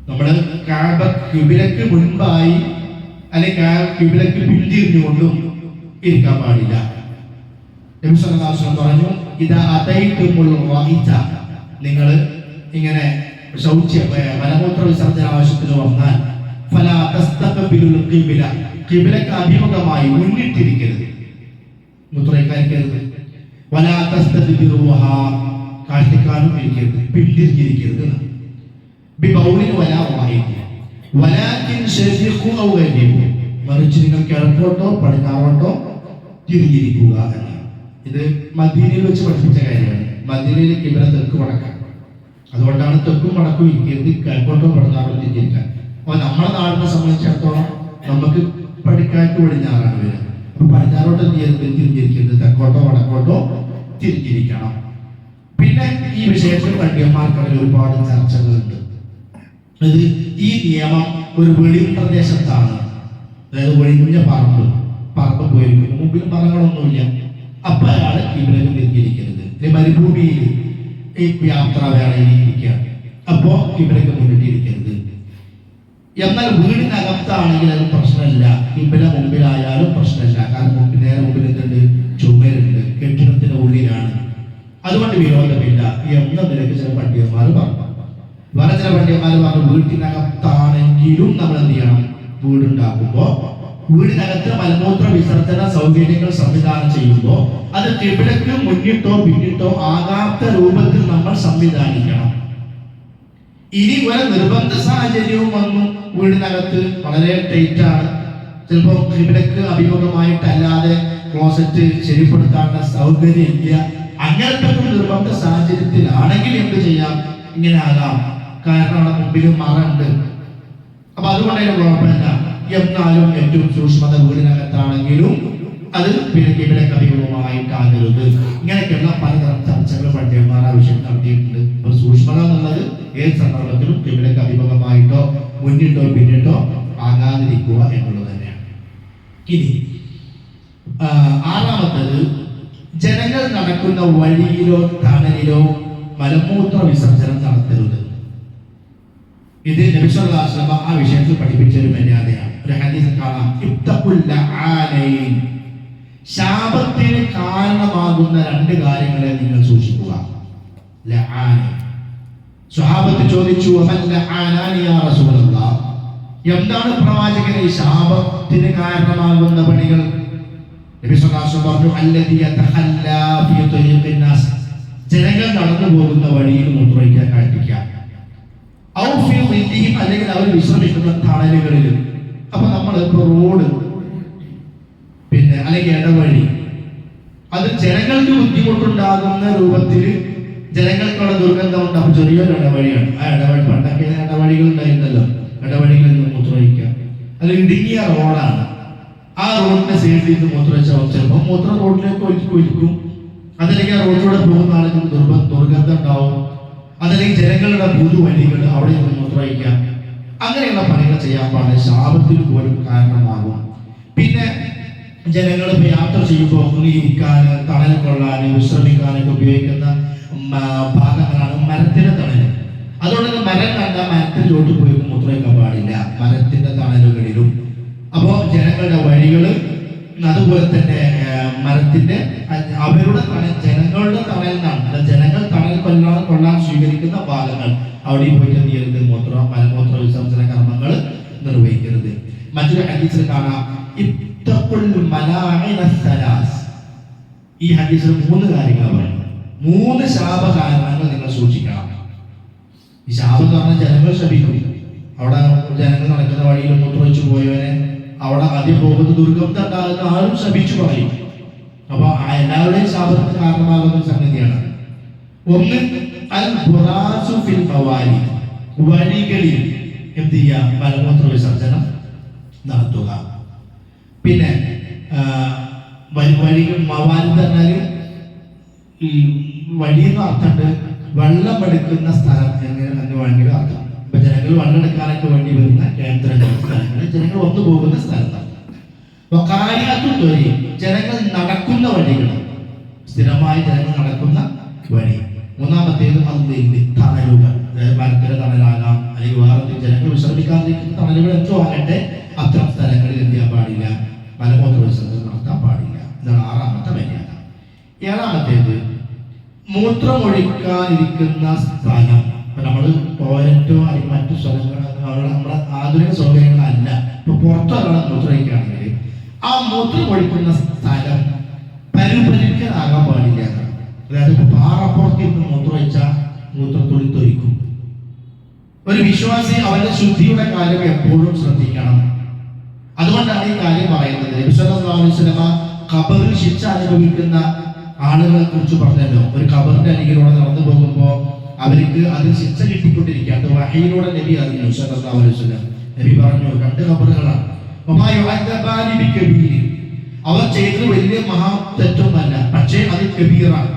നമ്മള് കഅബ കിബിലക്ക് മുൻപായി അല്ലെങ്കിൽ കിബിലക്ക് പിന്തിരിഞ്ഞുകൊണ്ടും ഇരിക്കാൻ പാടില്ല. നബി സല്ലല്ലാഹു അലൈഹി വസല്ലം പറഞ്ഞു, ഇദാ അതൈതുമുൽ റായിത, നിങ്ങൾ ഇങ്ങനെ മലമൂത്ര വിസർജന ആവശ്യത്തിന് വന്നാൽ ഫലാ തസ്തഖ്ബിലുൽ ഖിബ്ല, ഖിബ്ലക്ക് അഭിമുഖമായി മുന്നിട്ടിരിക്കരുത്, മൂത്രയിക്കാനിരിക്കരുത്. വലാ തസ്തദ്ബിറുഹാ, കാഴ്ചക്കാനും ഇരിക്കരുത്, പിന്തിരിഞ്ഞിരിക്കരുത്. ബിബൗലിൻ വലാ വാഹിദ് വലാകിൻ ശരിഖു ഔ ഗരിബു, മറിച്ച് നിങ്ങൾ കിഴക്കോട്ടോ പടിഞ്ഞാറോട്ടോ തിരിഞ്ഞിരിക്കുക എന്നാണ്. ഇത് മദീനയിൽ വെച്ച് പഠിപ്പിച്ച കാര്യമാണ്. മദീനയിൽ കിബ്ല തെക്ക് വടക്കാണ്. അതുകൊണ്ടാണ് തെക്കും വടക്കും ഇരിക്കരുത്, കിഴക്കോട്ടോ പടിഞ്ഞാറോട്ടോ തിരിഞ്ഞിരിക്കാൻ. അപ്പോൾ നമ്മുടെ നാടിനെ സംബന്ധിച്ചിടത്തോളം നമുക്ക് പടിക്കാറ്റ് പടിഞ്ഞാറാണ് വരിക. അപ്പൊ പടിഞ്ഞാറോട്ടോ തിരിഞ്ഞിരിക്കരുത്, തെക്കോട്ടോ വടക്കോട്ടോ തിരിഞ്ഞിരിക്കണം. പിന്നെ ഈ വിഷയത്തിൽ പണ്ഡിതന്മാർക്കിടയിൽ ഒരുപാട് ചർച്ചകളുണ്ട്. അത് ഈ നിയമം ഒരു വെളി പ്രദേശത്താണ്, അതായത് വെളിഞ്ഞ പറമ്പ് പോയിരിക്കുന്നു, മുമ്പിൽ മരങ്ങളൊന്നുമില്ല, അപ്പൊ അയാൾ കിബിലക്ക് തിരിഞ്ഞിരിക്കരുത്. മരുഭൂമിയിൽ ഈ യാത്രാവേളയിൽ ഇരിക്കുകയാണ്, അപ്പോ കിബിലക്ക് മുന്നിട്ടിരിക്കരുത്. എന്നാൽ വീടിനകത്താണെങ്കിൽ അത് പ്രശ്നമില്ല, കിബില മുമ്പിലായാലും പ്രശ്നമില്ല. കാരണം നേരെ മുമ്പിൽ എന്തുണ്ട്? ചുമരുണ്ട്, കെട്ടിടത്തിന്റെ ഉള്ളിലാണ്, അതുകൊണ്ട് വിരോധമില്ല എന്ന നിലയ്ക്ക് ചില പണ്ഡിതന്മാർ പറഞ്ഞു. വേറെ ചില പണ്ഡിതന്മാർ പറഞ്ഞു വീട്ടിനകത്താണെങ്കിലും നമ്മൾ എന്ത് ചെയ്യണം? വീടുണ്ടാക്കുമ്പോ വീടിനകത്ത് മലമൂത്ര വിസർജന സൗകര്യങ്ങൾ സംവിധാനം ചെയ്യുമ്പോൾ അത് കിബിലക്ക് മുന്നിട്ടോ പിന്നിട്ടോ ആകാത്ത രൂപത്തിൽ നമ്മൾ സംവിധാനിക്കണം. ഇനി ഒരു നിർബന്ധ സാഹചര്യവും വന്നു, വീടിനകത്ത് വളരെ ടൈറ്റ് ആണ്, ചിലപ്പോൾ കിബിലക്ക് അഭിമുഖമായിട്ടല്ലാതെ ക്ലോസറ്റ് ശരിപ്പെടുത്താനുള്ള സൗകര്യം ഇല്ല, അങ്ങനത്തെ ഒരു നിർബന്ധ സാഹചര്യത്തിലാണെങ്കിൽ എന്ത് ചെയ്യാം? ഇങ്ങനെ ആകാം. കാരണം അവിടെ മുമ്പിലും മറുണ്ട്, അപ്പൊ അതുകൊണ്ട് അതിന് കുഴപ്പമില്ല. എന്നാലും ഏറ്റവും സൂക്ഷ്മത വീടിനകത്താണെങ്കിലും അത് കിബിലക്ക് അഭിമുഖമായിട്ടാകരുത്. ഇങ്ങനെയൊക്കെയുള്ള പലതരം ചർച്ചകൾ പണ്ഡിതന്മാർ ആവശ്യം നടത്തിയിട്ടുണ്ട്. ഇപ്പൊ സൂക്ഷ്മത എന്നുള്ളത് ഏത് സന്ദർഭത്തിലും കിബിലക്ക് അഭിമുഖമായിട്ടോ മുന്നിട്ടോ പിന്നിട്ടോ ആകാതിരിക്കുക എന്നുള്ളത് തന്നെയാണ്. ഇനി ആറാമത്തത്, ജനങ്ങൾ നടക്കുന്ന വഴിയിലോ തണലിലോ മലമൂത്ര വിസർജനം നടത്തരുത്. ഇത് നബി സല്ലല്ലാഹു അലൈഹി വസല്ലം ആ വിഷയത്തിൽ പഠിപ്പിച്ച ഒരു മര്യാദയാണ്. ഒരു ഹദീസിൽ കാണാം, ഇബ്തഖുൽ ലആനൈൻ, ശാപത്തിന് കാരണമാകുന്ന രണ്ട് കാര്യങ്ങളെ നിങ്ങൾ സൂക്ഷിക്കുക. ലആന, സ്വഹാബത്ത് ചോദിച്ചു, വമൻ ലആനാനി യാ റസൂലല്ലാഹ്, എന്താണ് പ്രവാചകനെ ഈ ശാപത്തിന് കാരണമാകുന്ന പണികൾ? നബി സല്ലല്ലാഹു അലൈഹി വസല്ലം പറഞ്ഞു, അല്ലദി യതഖല്ലാ ഫീ ത്വരീഖിൻ നാസ്, ജനങ്ങൾ നടന്നു പോകുന്ന വഴിയിൽ മൂത്രമൊഴിക്കാൻ കാട്ടിക്കുക. ഔ ഫീ ദില്ലിഹിം, അല്ലെങ്കിൽ അവർ വിശ്രമിക്കുന്ന തണലുകളിൽ. അപ്പൊ നമ്മൾ ഇപ്പൊ റോഡ് പിന്നെ അല്ലെങ്കിൽ ഇടവഴി, അത് ജനങ്ങൾക്ക് ബുദ്ധിമുട്ടുണ്ടാകുന്ന രൂപത്തിൽ ജനങ്ങൾക്കുള്ള ദുർഗന്ധം ഉണ്ട്. അപ്പൊ ചെറിയൊരു ഇടവഴിയാണ്, ആ ഇടവഴി പണ്ടൊക്കെ ഇടവഴികൾ ഉണ്ടായിരുന്നല്ലോ, ഇടവഴികളിൽ നിന്ന് മൂത്രമൊഴിക്കുക. അത് ഇടുങ്ങിയ റോഡാണ്, ആ റോഡിന്റെ സൈഡിൽ നിന്ന് മൂത്രമൊഴിച്ചാൽ ചിലപ്പോൾ മൂത്രം റോഡിലേക്ക് ഒഴിക്കും. അതല്ലെങ്കിൽ ആ റോഡിലൂടെ പോകുന്ന ആളുകൾ ദുർഗന്ധം ഉണ്ടാവും. അതല്ലെങ്കിൽ ജനങ്ങളുടെ പൊതുവഴികൾ അവിടെ നിന്ന് മൂത്രമൊഴിക്കാം. അങ്ങനെയുള്ള പണികൾ ചെയ്യാൻ പാടില്ല, ശാപത്തിന് പോലും കാരണമാകും. പിന്നെ ജനങ്ങൾ ഇപ്പൊ യാത്ര ചെയ്യുമ്പോൾ ഒന്ന് ഇരിക്കാൻ, തണൽ കൊള്ളാൻ, വിശ്രമിക്കാനൊക്കെ ഉപയോഗിക്കുന്ന ഭാഗങ്ങളാണ് മരത്തിന്റെ തണൽ. അതുകൊണ്ട് തന്നെ മരം കണ്ട മരത്തിന്റെ ചോട്ട് പോയി മൂത്രമൊഴിക്കാൻ പാടില്ല, മരത്തിന്റെ തണലുകളിലും. അപ്പോ ജനങ്ങളുടെ വഴികള്, അതുപോലെ തന്നെ മരത്തിന്റെ അവരുടെ തണൽ, ജനങ്ങളുടെ തണൽ എന്നാണ്, ജനങ്ങൾ തണൽ കൊള്ളാൻ സ്വീകരിക്കുന്ന ഭാഗങ്ങൾ അവിടെ പോയിട്ട് എന്ത് ചെയ്യരുത്? മലമൂത്ര വിസർജന കർമ്മങ്ങൾ നിർവഹിക്കരുത്. മറ്റൊരു ഹദീസിൽ കാണാം, ഇത്തഖുൽ മലാഇന സലാസ്, ഈ ഹദീസിൽ 3 കാര്യങ്ങൾ പറയുന്നു. 3 ശാപ കാരണങ്ങൾ നിങ്ങൾ സൂക്ഷിക്കണം. ഈ ശാപം എന്ന് പറഞ്ഞാൽ ജനങ്ങൾ ശപിക്കും. അവിടെ ജനങ്ങൾ നടക്കുന്ന വഴിയിൽ മൂത്രമൊഴിച്ചു പോയവനെ, അവിടെ ആദ്യം പോകുന്ന ദുർഗന്ധം ഉണ്ടാകുന്ന ആരും ശപിച്ചു പറയും. അപ്പൊ എല്ലാവരുടെയും ശാപത്തിന് കാരണമാകുന്ന സംഗതിയാണ്. ഒന്ന്, അൽ ബുറാസു ഫിൽ ഖവാലി, വഴികളിൽ എന്ത് ചെയ്യുക? മലമൂത്ര വിസർജനം നടത്തുക. പിന്നെ വഴികൾ മവാലി പറഞ്ഞാല് ഈ വഴി എന്ന് അർത്ഥമുണ്ട്, വെള്ളം എടുക്കുന്ന സ്ഥലം എന്ന് വേണമെങ്കിൽ അർത്ഥം. ഇപ്പൊ ജനങ്ങൾ വെള്ളം എടുക്കാനൊക്കെ വേണ്ടി വരുന്ന കേന്ദ്രങ്ങൾ, സ്ഥലങ്ങളിൽ ജനങ്ങൾ വന്നു പോകുന്ന സ്ഥലത്താണ്. ജനങ്ങൾ നടക്കുന്ന വഴികൾ, സ്ഥിരമായി ജനങ്ങൾ നടക്കുന്ന വഴി. മൂന്നാമത്തേത് അതിന്റെ തണലുകൾ, അതായത് മരത്തിന്റെ തണലാകാം, അല്ലെങ്കിൽ വേറെ ജനങ്ങൾ വിശ്രമിക്കാതിരിക്കുന്ന തണലുകൾ എന്തോ ആകട്ടെ, അത്തരം സ്ഥലങ്ങളിൽ എന്ത് ചെയ്യാൻ പാടില്ല, മലമൂത്ര വിസർജനം നടത്താൻ പാടില്ല. ഇതാണ് ആറാമത്തെ മര്യാദ. ഏഴാമത്തേത് മൂത്രമൊഴിക്കാതിരിക്കുന്ന സ്ഥലം. ഇപ്പൊ നമ്മൾ ടോയ്ലറ്റോ അല്ലെങ്കിൽ മറ്റു സ്ഥലങ്ങൾ നമ്മുടെ ആധുനിക സൗകര്യങ്ങളല്ല, ഇപ്പൊ പുറത്തൊരാളെ മൂത്രമൊഴിക്കുകയാണെങ്കിൽ ആ മൂത്രമൊഴിക്കുന്ന സ്ഥലം പരിപരിക്കലാകാൻ പാടില്ല. അതായത് ഇപ്പൊ പാറപ്പുറത്തിരുന്ന് മൂത്രമൊഴിച്ചാൽ മൂത്രത്തുള്ളി തൊലിക്കും. ഒരു വിശ്വാസി അവന്റെ ശുദ്ധിയുടെ കാര്യം എപ്പോഴും ശ്രദ്ധിക്കണം. അതുകൊണ്ടാണ് ഈ കാര്യം പറയുന്നത്. നബി സല്ലല്ലാഹു അലൈഹി വസല്ലമ ഖബറിൽ ശിക്ഷ അനുഭവിക്കുന്ന ആളുകളെ കുറിച്ച് പറഞ്ഞല്ലോ. ഒരു ഖബറിന്റെ അരികിലൂടെ നടന്നു പോകുമ്പോൾ അവർക്ക് അതിൽ ശിക്ഷ കിട്ടിക്കൊണ്ടിരിക്കുക. അത് വഹയിലൂടെ നബി അറിഞ്ഞു സല്ലല്ലാഹു അലൈഹി വസല്ലം. നബി പറഞ്ഞു, രണ്ട് ഖബറുകളാണ്. അവർ ചെയ്തത് വലിയ മഹാ തെറ്റൊന്നല്ല, പക്ഷേ അത് കബീറാണ്.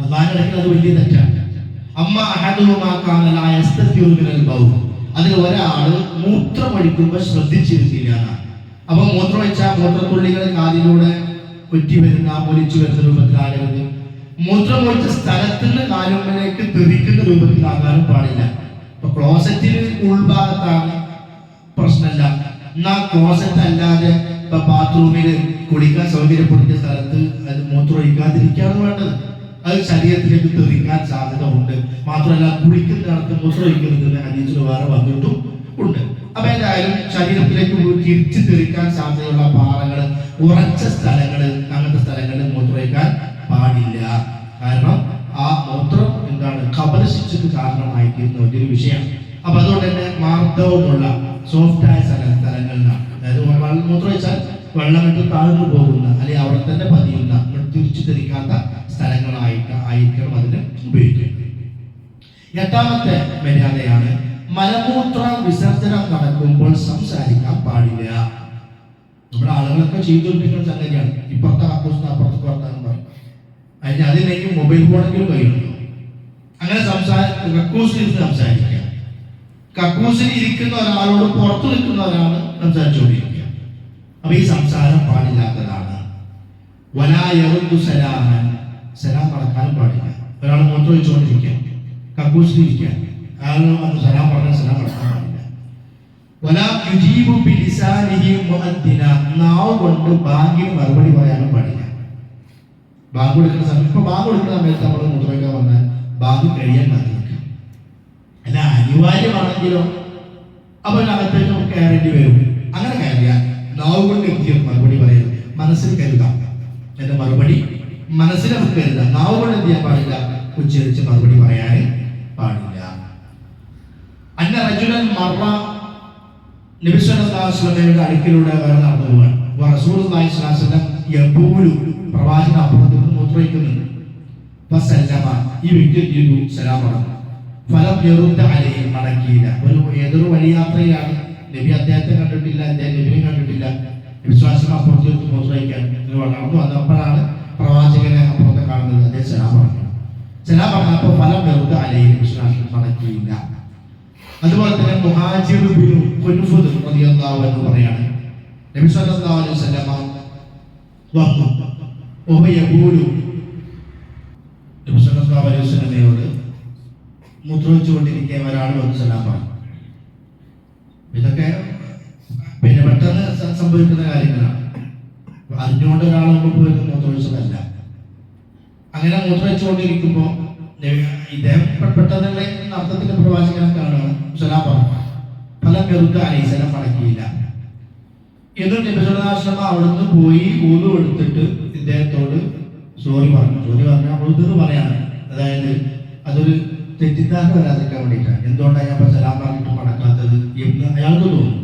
അല്ലാഹുവിന്റെ അടുക്കൽ അത് വലിയ തെറ്റാണ്. അതിൽ ഒരാള് മൂത്രമൊഴിക്കുമ്പോൾ ശ്രദ്ധിച്ചിരുന്നില്ല. അപ്പൊ മൂത്രമൊഴിച്ചാൽ മൂത്രത്തുള്ളികൾ കാലിലൂടെ ഒറ്റി വരുന്ന, ഒലിച്ചു വരുന്ന രൂപത്തിലാകരുത്. മൂത്രമൊഴിച്ച സ്ഥലത്തിന് കാലുമ്പിലേക്ക് തെറിക്കുന്ന രൂപത്തിലാകാനും പാടില്ല. ഇപ്പൊ ക്ലോസറ്റിന് ഉൾഭാഗത്താണ് പ്രശ്നമല്ല, എന്നാ ക്ലോസറ്റ് അല്ലാതെ ഇപ്പൊ ബാത്റൂമിൽ കുളിക്കാൻ സൗകര്യപ്പെടുത്തിയ സ്ഥലത്ത് അത് മൂത്രമൊഴിക്കാതിരിക്കുകയാണ് വേണ്ടത്. അത് ശരീരത്തിലേക്ക് തെറിക്കാൻ സാധ്യത ഉണ്ട്. മാത്രമല്ല കുളിക്കുന്നിടത്ത് മൂത്രമൊഴിക്കുന്നതിന് ഹദീസിൽ വേറെ വന്നിട്ടും ഉണ്ട്. അപ്പൊ എന്തായാലും ശരീരത്തിലേക്ക് തിരിച്ചു തെറിക്കാൻ സാധ്യതയുള്ള പാറകൾ, ഉറച്ച സ്ഥലങ്ങൾ, അങ്ങനത്തെ സ്ഥലങ്ങളിൽ മൂത്രമൊഴിക്കാൻ പാടില്ല. കാരണം ആ മൂത്രം എന്താണ് ഖബർ ശിക്ഷയ്ക്ക് കാരണമായിത്തീരുന്ന വലിയൊരു വിഷയം. അപ്പൊ അതുകൊണ്ട് തന്നെ മാർദ്ദവമുള്ള സോഫ്റ്റായ സ്ഥലങ്ങളിലാണ്, അതായത് മൂത്രമൊഴിച്ചാൽ വെള്ളമിട്ട് താഴ്ന്നു പോകുന്ന അല്ലെങ്കിൽ അവിടെ തന്നെ പതിയുന്ന തിരിച്ചു തെറിക്കാത്ത സ്ഥലങ്ങളായിരിക്കണം അതിന് ഉപയോഗിക്കുന്നത്. എട്ടാമത്തെ മര്യാദയാണ് മലമൂത്ര വിസർജനം നടക്കുമ്പോൾ സംസാരിക്കാൻ പാടില്ല. നമ്മുടെ ആളുകളൊക്കെ ചെയ്തുകൊണ്ടിരിക്കുന്ന സംഗതിയാണ്. ഇപ്പുറത്തെ കക്കൂസിന് അപ്പുറത്ത് പുറത്താന്ന് പറയും. അതിലേക്ക് മൊബൈൽ ഫോണെങ്കിലും കഴിയുന്നുണ്ടോ? അങ്ങനെ കക്കൂസിൽ ഇരുന്ന് സംസാരിക്കുക. കക്കൂസിൽ ഇരിക്കുന്ന ഒരാളോട് പുറത്തു നിൽക്കുന്ന ഒരാൾ സംസാരിച്ചുകൊണ്ടിരിക്കുക. അപ്പൊ ഈ സംസാരം പാടില്ലാത്തതാണ്. സലാം മടക്കാനും പാടില്ല. ഒരാൾ മൂത്രം ഒഴിച്ചുകൊണ്ടിരിക്കുക, കക്കൂസിൽ ഇരിക്കുക, അയാൾ വന്ന് സലാം പറഞ്ഞാൽ സലാം മടക്കാൻ പാടില്ല. നാവ് കൊണ്ട് ബാങ്കിന് മറുപടി പറയാനും പാടില്ല. ബാങ്ക് കൊടുക്കുന്ന സമയത്ത്, ഇപ്പൊ ബാങ്ക് കൊടുക്കുന്ന സമയത്ത് നമ്മൾ മൂത്രമൊഴിക്കാൻ വന്നാൽ ബാങ്ക് കഴിയാൻ കാത്തിരിക്കാം. അല്ല അനിവാര്യമാണെങ്കിലോ അപ്പൊ അകത്തേക്ക് നമുക്ക് കയറേണ്ടി വരും. അങ്ങനെ കയറിയാൽ നാവ് കൊണ്ട് എത്തിയ മറുപടി പറയരുത്. മനസ്സിൽ കരുതാം, എന്റെ മറുപടി മനസ്സിൽ നമുക്ക് കരുതാം. നാവ് കൊണ്ട് എന്ത് ചെയ്യാൻ പാടില്ല, ഉച്ചരിച്ച് മറുപടി പറയാൻ പാടില്ല. അന്ന റജുലൻ മറ നബി സല്ലല്ലാഹു അലൈഹി വസല്ലമയുടെ അടുക്കിലൂടെ വരെ നടന്നു പോവാൻ. റസൂലുള്ളാഹി സ്വല്ലല്ലാഹു അലൈഹി വസല്ലം യബൂലു, പ്രവാചകൻ അപ്പുറത്ത് മൂത്രമൊഴിക്കുന്നുണ്ട്. ഫസല്ലമ, ഈ വ്യക്തി ചെയ്തു സലാം പറഞ്ഞു. ഫലം യറുദ്ദ അലൈഹി, മടക്കിയില്ല. ഏതൊരു വഴിയാത്രയിലാണ്, നബി അദ്ദേഹത്തെ കണ്ടിട്ടില്ല, അദ്ദേഹം നബിയെ കണ്ടിട്ടില്ല. വിശ്വാസം അപ്പുറത്ത് മൂത്രമൊഴിക്കാൻ നടന്നു വന്നപ്പോഴാണ് പ്രവാചകനെ അപ്പുറത്തെ കാണുന്നത്. അദ്ദേഹം സലാം പറഞ്ഞു. സലാം പറഞ്ഞപ്പോൾ ഫലം യറുദ്ദ അലൈഹി, വിശ്വാസം മടക്കിയില്ല. അതുപോലെ തന്നെ മുഹാജിർ ബിൻ ഖുൻഫുദ് റളിയല്ലാഹു അൻഹു പറയാണ്, നബി സല്ലല്ലാഹു അലൈഹി വസല്ലം വന്നു ഓഹയബൂലു, നബി സല്ലല്ലാഹു അലൈഹി വസല്ലമയോട് മൂത്രമൊഴിച്ചുകൊണ്ടിരിക്കുക ഒരാൾ വന്ന് സലാം പറഞ്ഞു. ഇതൊക്കെ പിന്നെ പെട്ടെന്ന് സംഭവിക്കുന്ന കാര്യങ്ങളാണ്. അറിഞ്ഞുകൊണ്ട് ഒരാളൊന്നും പോയിട്ട് മൂത്രമൊഴിച്ചതല്ല. അങ്ങനെ മൂത്രമൊഴിച്ചുകൊണ്ടിരിക്കുമ്പോൾ ഇദ്ദേഹം പെട്ടെന്നുള്ള അർത്ഥത്തിന്റെ പ്രവാചകനൊക്കെയാണ് സലാം പറഞ്ഞു. ഫലം വെറുത അലൈസലാം മടക്കിയില്ല. എന്നിട്ട് നബി സല്ലല്ലാഹു അലൈഹി വസല്ലം അവിടുന്ന് പോയി ഊതു എടുത്തിട്ട് ഇദ്ദേഹത്തോട് സോറി പറഞ്ഞു. സോറി പറഞ്ഞാൽ ഉദു പറയാണ്, അതായത് അതൊരു തെറ്റിദ്ധാരണ വരാതിരിക്കാൻ വേണ്ടിയിട്ടാണ്. എന്തുകൊണ്ടാണ് ഞാൻ സലാം പറഞ്ഞിട്ട് മടക്കാത്തത് എന്ന് അയാൾക്ക് തോന്നും.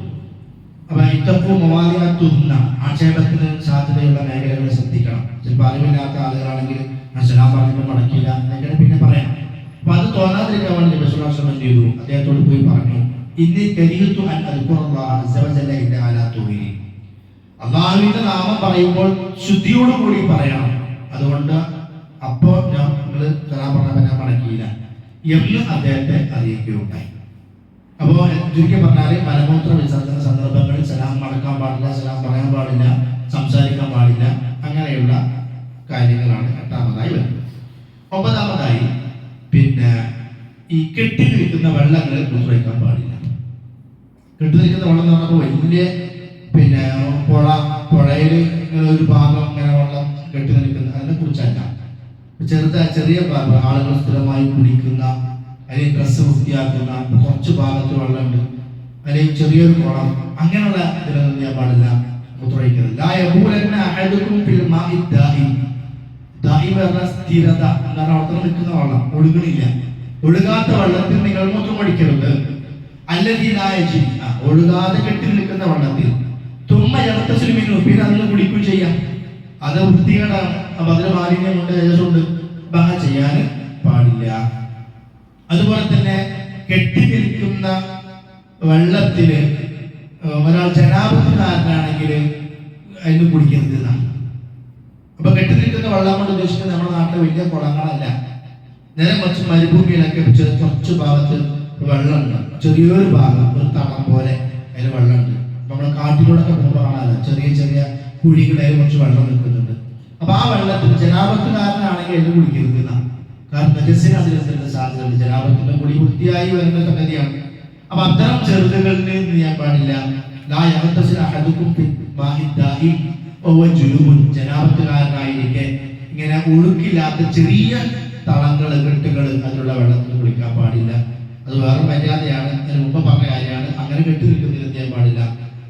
അപ്പൊ ഇത്തപ്പോ മവാലിയാത്തുന്ന ആക്ഷേപത്തിന് സാധ്യതയുള്ള മേഖലകളെ ശ്രദ്ധിക്കണം. ചിലപ്പോൾ അറിവില്ലാത്ത ആളുകളാണെങ്കിൽ ഞാൻ സലാം പറഞ്ഞിട്ട് മടക്കില്ല എന്നൊക്കെ പിന്നെ പറയാം. അപ്പൊ അത് തോന്നാതിരിക്കാൻ വേണ്ടി നബി സല്ലല്ലാഹു അലൈഹി വസല്ലം ചെയ്തു, അദ്ദേഹത്തോട് പോയി പറഞ്ഞു, ഇന്നി കരീതു അൻ അദ്കുറല്ലാഹ അസ്സ വജല്ല ഇന്ന അലാ തുഹിരി, അല്ലാഹുവിന്റെ നാമം പറയുമ്പോൾ ശുദ്ധിയോടുകൂടി പറയണം. അതുകൊണ്ട് അപ്പോ നിങ്ങൾ സലാം പറഞ്ഞാൽ ഞാൻ മടക്കിയില്ല എന്ന് അദ്ദേഹത്തെ അറിയിക്കുകയുണ്ടായി. അപ്പോൾ ചുരുക്കി പറഞ്ഞാൽ മലമൂത്ര വിസർജന സന്ദർഭങ്ങളിൽ സലാം മടക്കാൻ പാടില്ല, സലാം പറയാൻ പാടില്ല, സംസാരിക്കാൻ പാടില്ല. അങ്ങനെയുള്ള കാര്യങ്ങളാണ് എട്ടാമതായി വരുന്നത്. ഒമ്പതാമതായി നിൽക്കുന്ന വെള്ളങ്ങൾ മൂത്രമൊഴിക്കാൻ പാടില്ല. കെട്ടി നിൽക്കുന്ന വെള്ളം എന്ന് പറഞ്ഞപ്പോൾ വലിയ പുഴയിൽ ഒരു ഭാഗം ഇങ്ങനെ വെള്ളം കെട്ടി നിൽക്കുന്ന അതിനെ കുറിച്ചല്ല. ചെറിയ ഭാഗം ആളുകൾ സ്ഥിരമായി കുടിക്കുന്ന, അല്ലെങ്കിൽ ഡ്രസ്സ് വൃത്തിയാക്കുന്ന കുറച്ച് ഭാഗത്ത് വെള്ളമുണ്ട്, അല്ലെങ്കിൽ ചെറിയൊരു കുളം, അങ്ങനെയുള്ള ഇതിലൊന്നും ചെയ്യാൻ പാടില്ല, മൂത്രമൊഴിക്കരുത്. സ്ഥിരത എന്താണ്? അവിടെ നിൽക്കുന്ന വെള്ളം ഒഴുകണില്ല, ഒഴുകാത്ത വെള്ളത്തിൽ നിങ്ങൾ മൂത്രം ഒഴിക്കരുത്. അല്ലതീനായ ഒഴുകാതെ കെട്ടി നിൽക്കുന്ന വെള്ളത്തിൽ പിന്നെ അന്ന് കുടിക്കുകയും ചെയ്യാം. അത് വൃത്തികേടാണ്. അപ്പൊ അതിന് മാലിന്യം കൊണ്ട് ഏകദേശമുണ്ട് ചെയ്യാൻ പാടില്ല. അതുപോലെ തന്നെ കെട്ടി നിൽക്കുന്ന വെള്ളത്തില് ഒരാൾ ജനാപത്തുകാരനാണെങ്കിൽ അതിന് കുടിക്കരുത് എന്നാണ്. അപ്പൊ കെട്ടി നിൽക്കുന്ന വെള്ളം കൊണ്ട് ഉദ്ദേശിക്കുന്നത് നമ്മുടെ നാട്ടിലെ വലിയ കുളങ്ങളല്ല, നേരെ കുറച്ച് മരുഭൂമിയിലൊക്കെ കുറച്ച് ഭാഗത്ത് വെള്ളമുണ്ട്, ചെറിയൊരു ഭാഗം ഒരു തളം പോലെ അതിൽ വെള്ളമുണ്ട്. നമ്മുടെ കാട്ടിലൂടെ പോകുമ്പോൾ കാണാമല്ലോ ചെറിയ ചെറിയ കുഴികളിൽ കുറച്ച് വെള്ളം നിൽക്കുന്നുണ്ട്. അപ്പൊ ആ വെള്ളത്തിൽ ജനാപത്തുകാരനാണെങ്കിൽ അതിന് കുടിക്കരുത് എന്നാണ്. കാരണം നജസ്സിന് അതിലെന്തെങ്കിലും സാധ്യതയുണ്ട്. ജനാപത്തിന്റെ കുടി വൃത്തിയായി വരുന്ന സംഗതിയാണ്. അപ്പൊ അത്തരം ചെറുതുകളിൽ ചെയ്യാൻ പാടില്ല. ജനാപത്തുകാരനായിരിക്കെ ഇങ്ങനെ ഒഴുക്കില്ലാത്ത ചെറിയ തളങ്ങള് കെട്ടുകള് അതിലുള്ള വെള്ളത്തിൽ കുളിക്കാൻ പാടില്ല. അത് വേറെ മര്യാദയാണ്. അതിന് മുമ്പ് പറഞ്ഞ കാര്യമാണ്. അങ്ങനെ കെട്ടി നിൽക്കുന്നതിന് ചെയ്യാൻ പാടില്ല,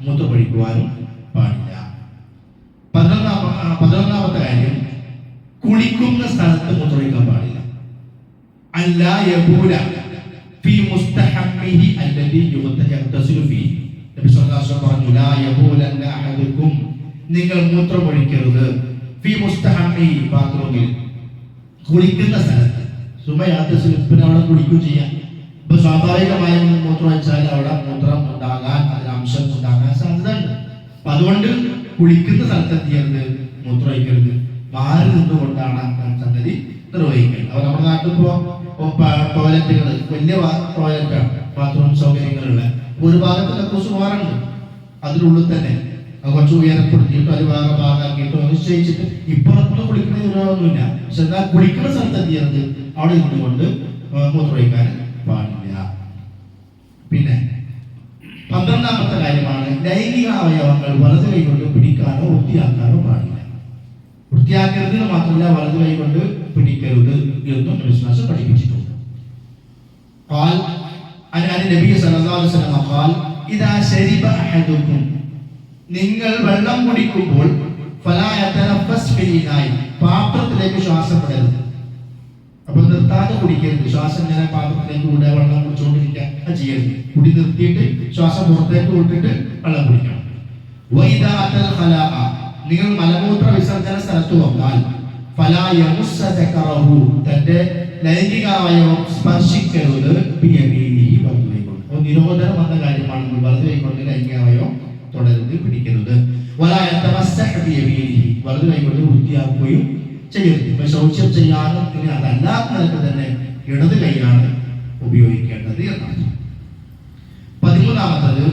മൂത്രമൊഴിക്കുവാനും പാടില്ല. 11ാമത്തെ കാര്യം, കുളിക്കുന്ന സ്ഥലത്ത് മൂത്രമൊഴിക്കാൻ പാടില്ല. അല്ലാ യബൂല ഫീ മുസ്തഹമ്മിഹി അല്ലദീ യഗ്തസിലു ഫീഹി. നബി സല്ലല്ലാഹു അലൈഹി വസല്ലം പറഞ്ഞു, ലാ യബൂലന്ന അഹദുക്കും, നിങ്ങൾ മൂത്രമൊഴിക്കരുത്, ഫീ മുസ്തഹമ്മിഹി, ബാത്റൂമിൽ, കുളിക്കുന്ന സ്ഥലത്ത്. സുമയാത്തസിലിപ്പിന് അവിടെ കുളിക്കുകയും ചെയ്യാം. ഇപ്പൊ സ്വാഭാവികമായി മൂത്രം വെച്ചാൽ അവിടെ മൂത്രം ഉണ്ടാകാൻ, അതിന് അംശം ഉണ്ടാകാൻ സാധ്യതയുണ്ട്. അപ്പൊ അതുകൊണ്ട് കുളിക്കുന്ന സ്ഥലത്ത് എത്തിയത് മൂത്രമൊഴിക്കരുത്, മാറി നിന്നുകൊണ്ടാണ് സംഗതി നിർവഹിക്കുന്നത്. അപ്പൊ നമ്മുടെ നാട്ടിൽ ഇപ്പോ ടോയ്ലറ്റുകൾ വലിയ ടോയ്ലറ്റാണ്, ബാത്റൂം സൗകര്യങ്ങളുള്ള ഒരു ഭാഗത്ത് കക്കൂസ് മാറുണ്ട്, അതിനുള്ളിൽ തന്നെ കുറച്ച് ഉയരപ്പെടുത്തിയിട്ടോ അത് വേറെ ഭാഗമാക്കിയിട്ടോ നിശ്ചയിച്ചിട്ട് ഇപ്പുറത്ത് കുളിക്കുന്ന വിരോധമൊന്നുമില്ല. പക്ഷെ എന്നാൽ കുളിക്കുന്ന സ്ഥലത്ത് എത്തിയത് അവിടെ നിന്നുകൊണ്ട് മൂത്രമൊഴിക്കാൻ പാടില്ല. പിന്നെ 12ാമത്തെ കാര്യമാണ്, ലൈംഗിക അവയവങ്ങൾ വലത് കൈ കൊണ്ട് പിടിക്കാനോ വൃത്തിയാക്കാനോ പാടില്ല. വൃത്തിയാക്കരുതെന്ന് മാത്രമല്ല വലത് കൈ കൊണ്ട് പിടിക്കരുത് എന്നും വിശ്വാസം പഠിപ്പിച്ചിട്ടുണ്ട്. നിങ്ങൾ വെള്ളം കുടിക്കുമ്പോൾ പാത്രത്തിലേക്ക് ശ്വാസം വിടരുത്. അപ്പൊ നിർത്താതെ കുടിക്കരുത്. ശ്വാസം ഇങ്ങനെ പാത്രത്തിലേക്ക് കൂടെ വെള്ളം കുടിച്ചുകൊണ്ടിരിക്കുക ചെയ്യരുത്. കുടി നിർത്തിയിട്ട് ശ്വാസം പുറത്തേക്ക് വിട്ടിട്ട് വെള്ളം കുടിക്കണം. നിങ്ങൾ മലമൂത്ര വിസർജന സ്ഥലത്ത് വന്നാൽ തന്റെ ലൈംഗികാവയവം സ്പർശിക്കരുത്. നിരോധനം വന്ന കാര്യമാണ്. വലത് കൈകൊണ്ട് ലൈംഗികാവയവം തുടരുത്, പിടിക്കരുത്. വലത് കൈകൊണ്ട് വൃത്തിയാക്കുകയും ചെയ്യരുത്. ഇപ്പൊ ശൗച്യം ചെയ്യാനും പിന്നെ അതല്ലാത്ത നിലക്ക് തന്നെ ഇടത് കൈയാണ് ഉപയോഗിക്കേണ്ടത് എന്നാണ്. 13ാമത്തത്,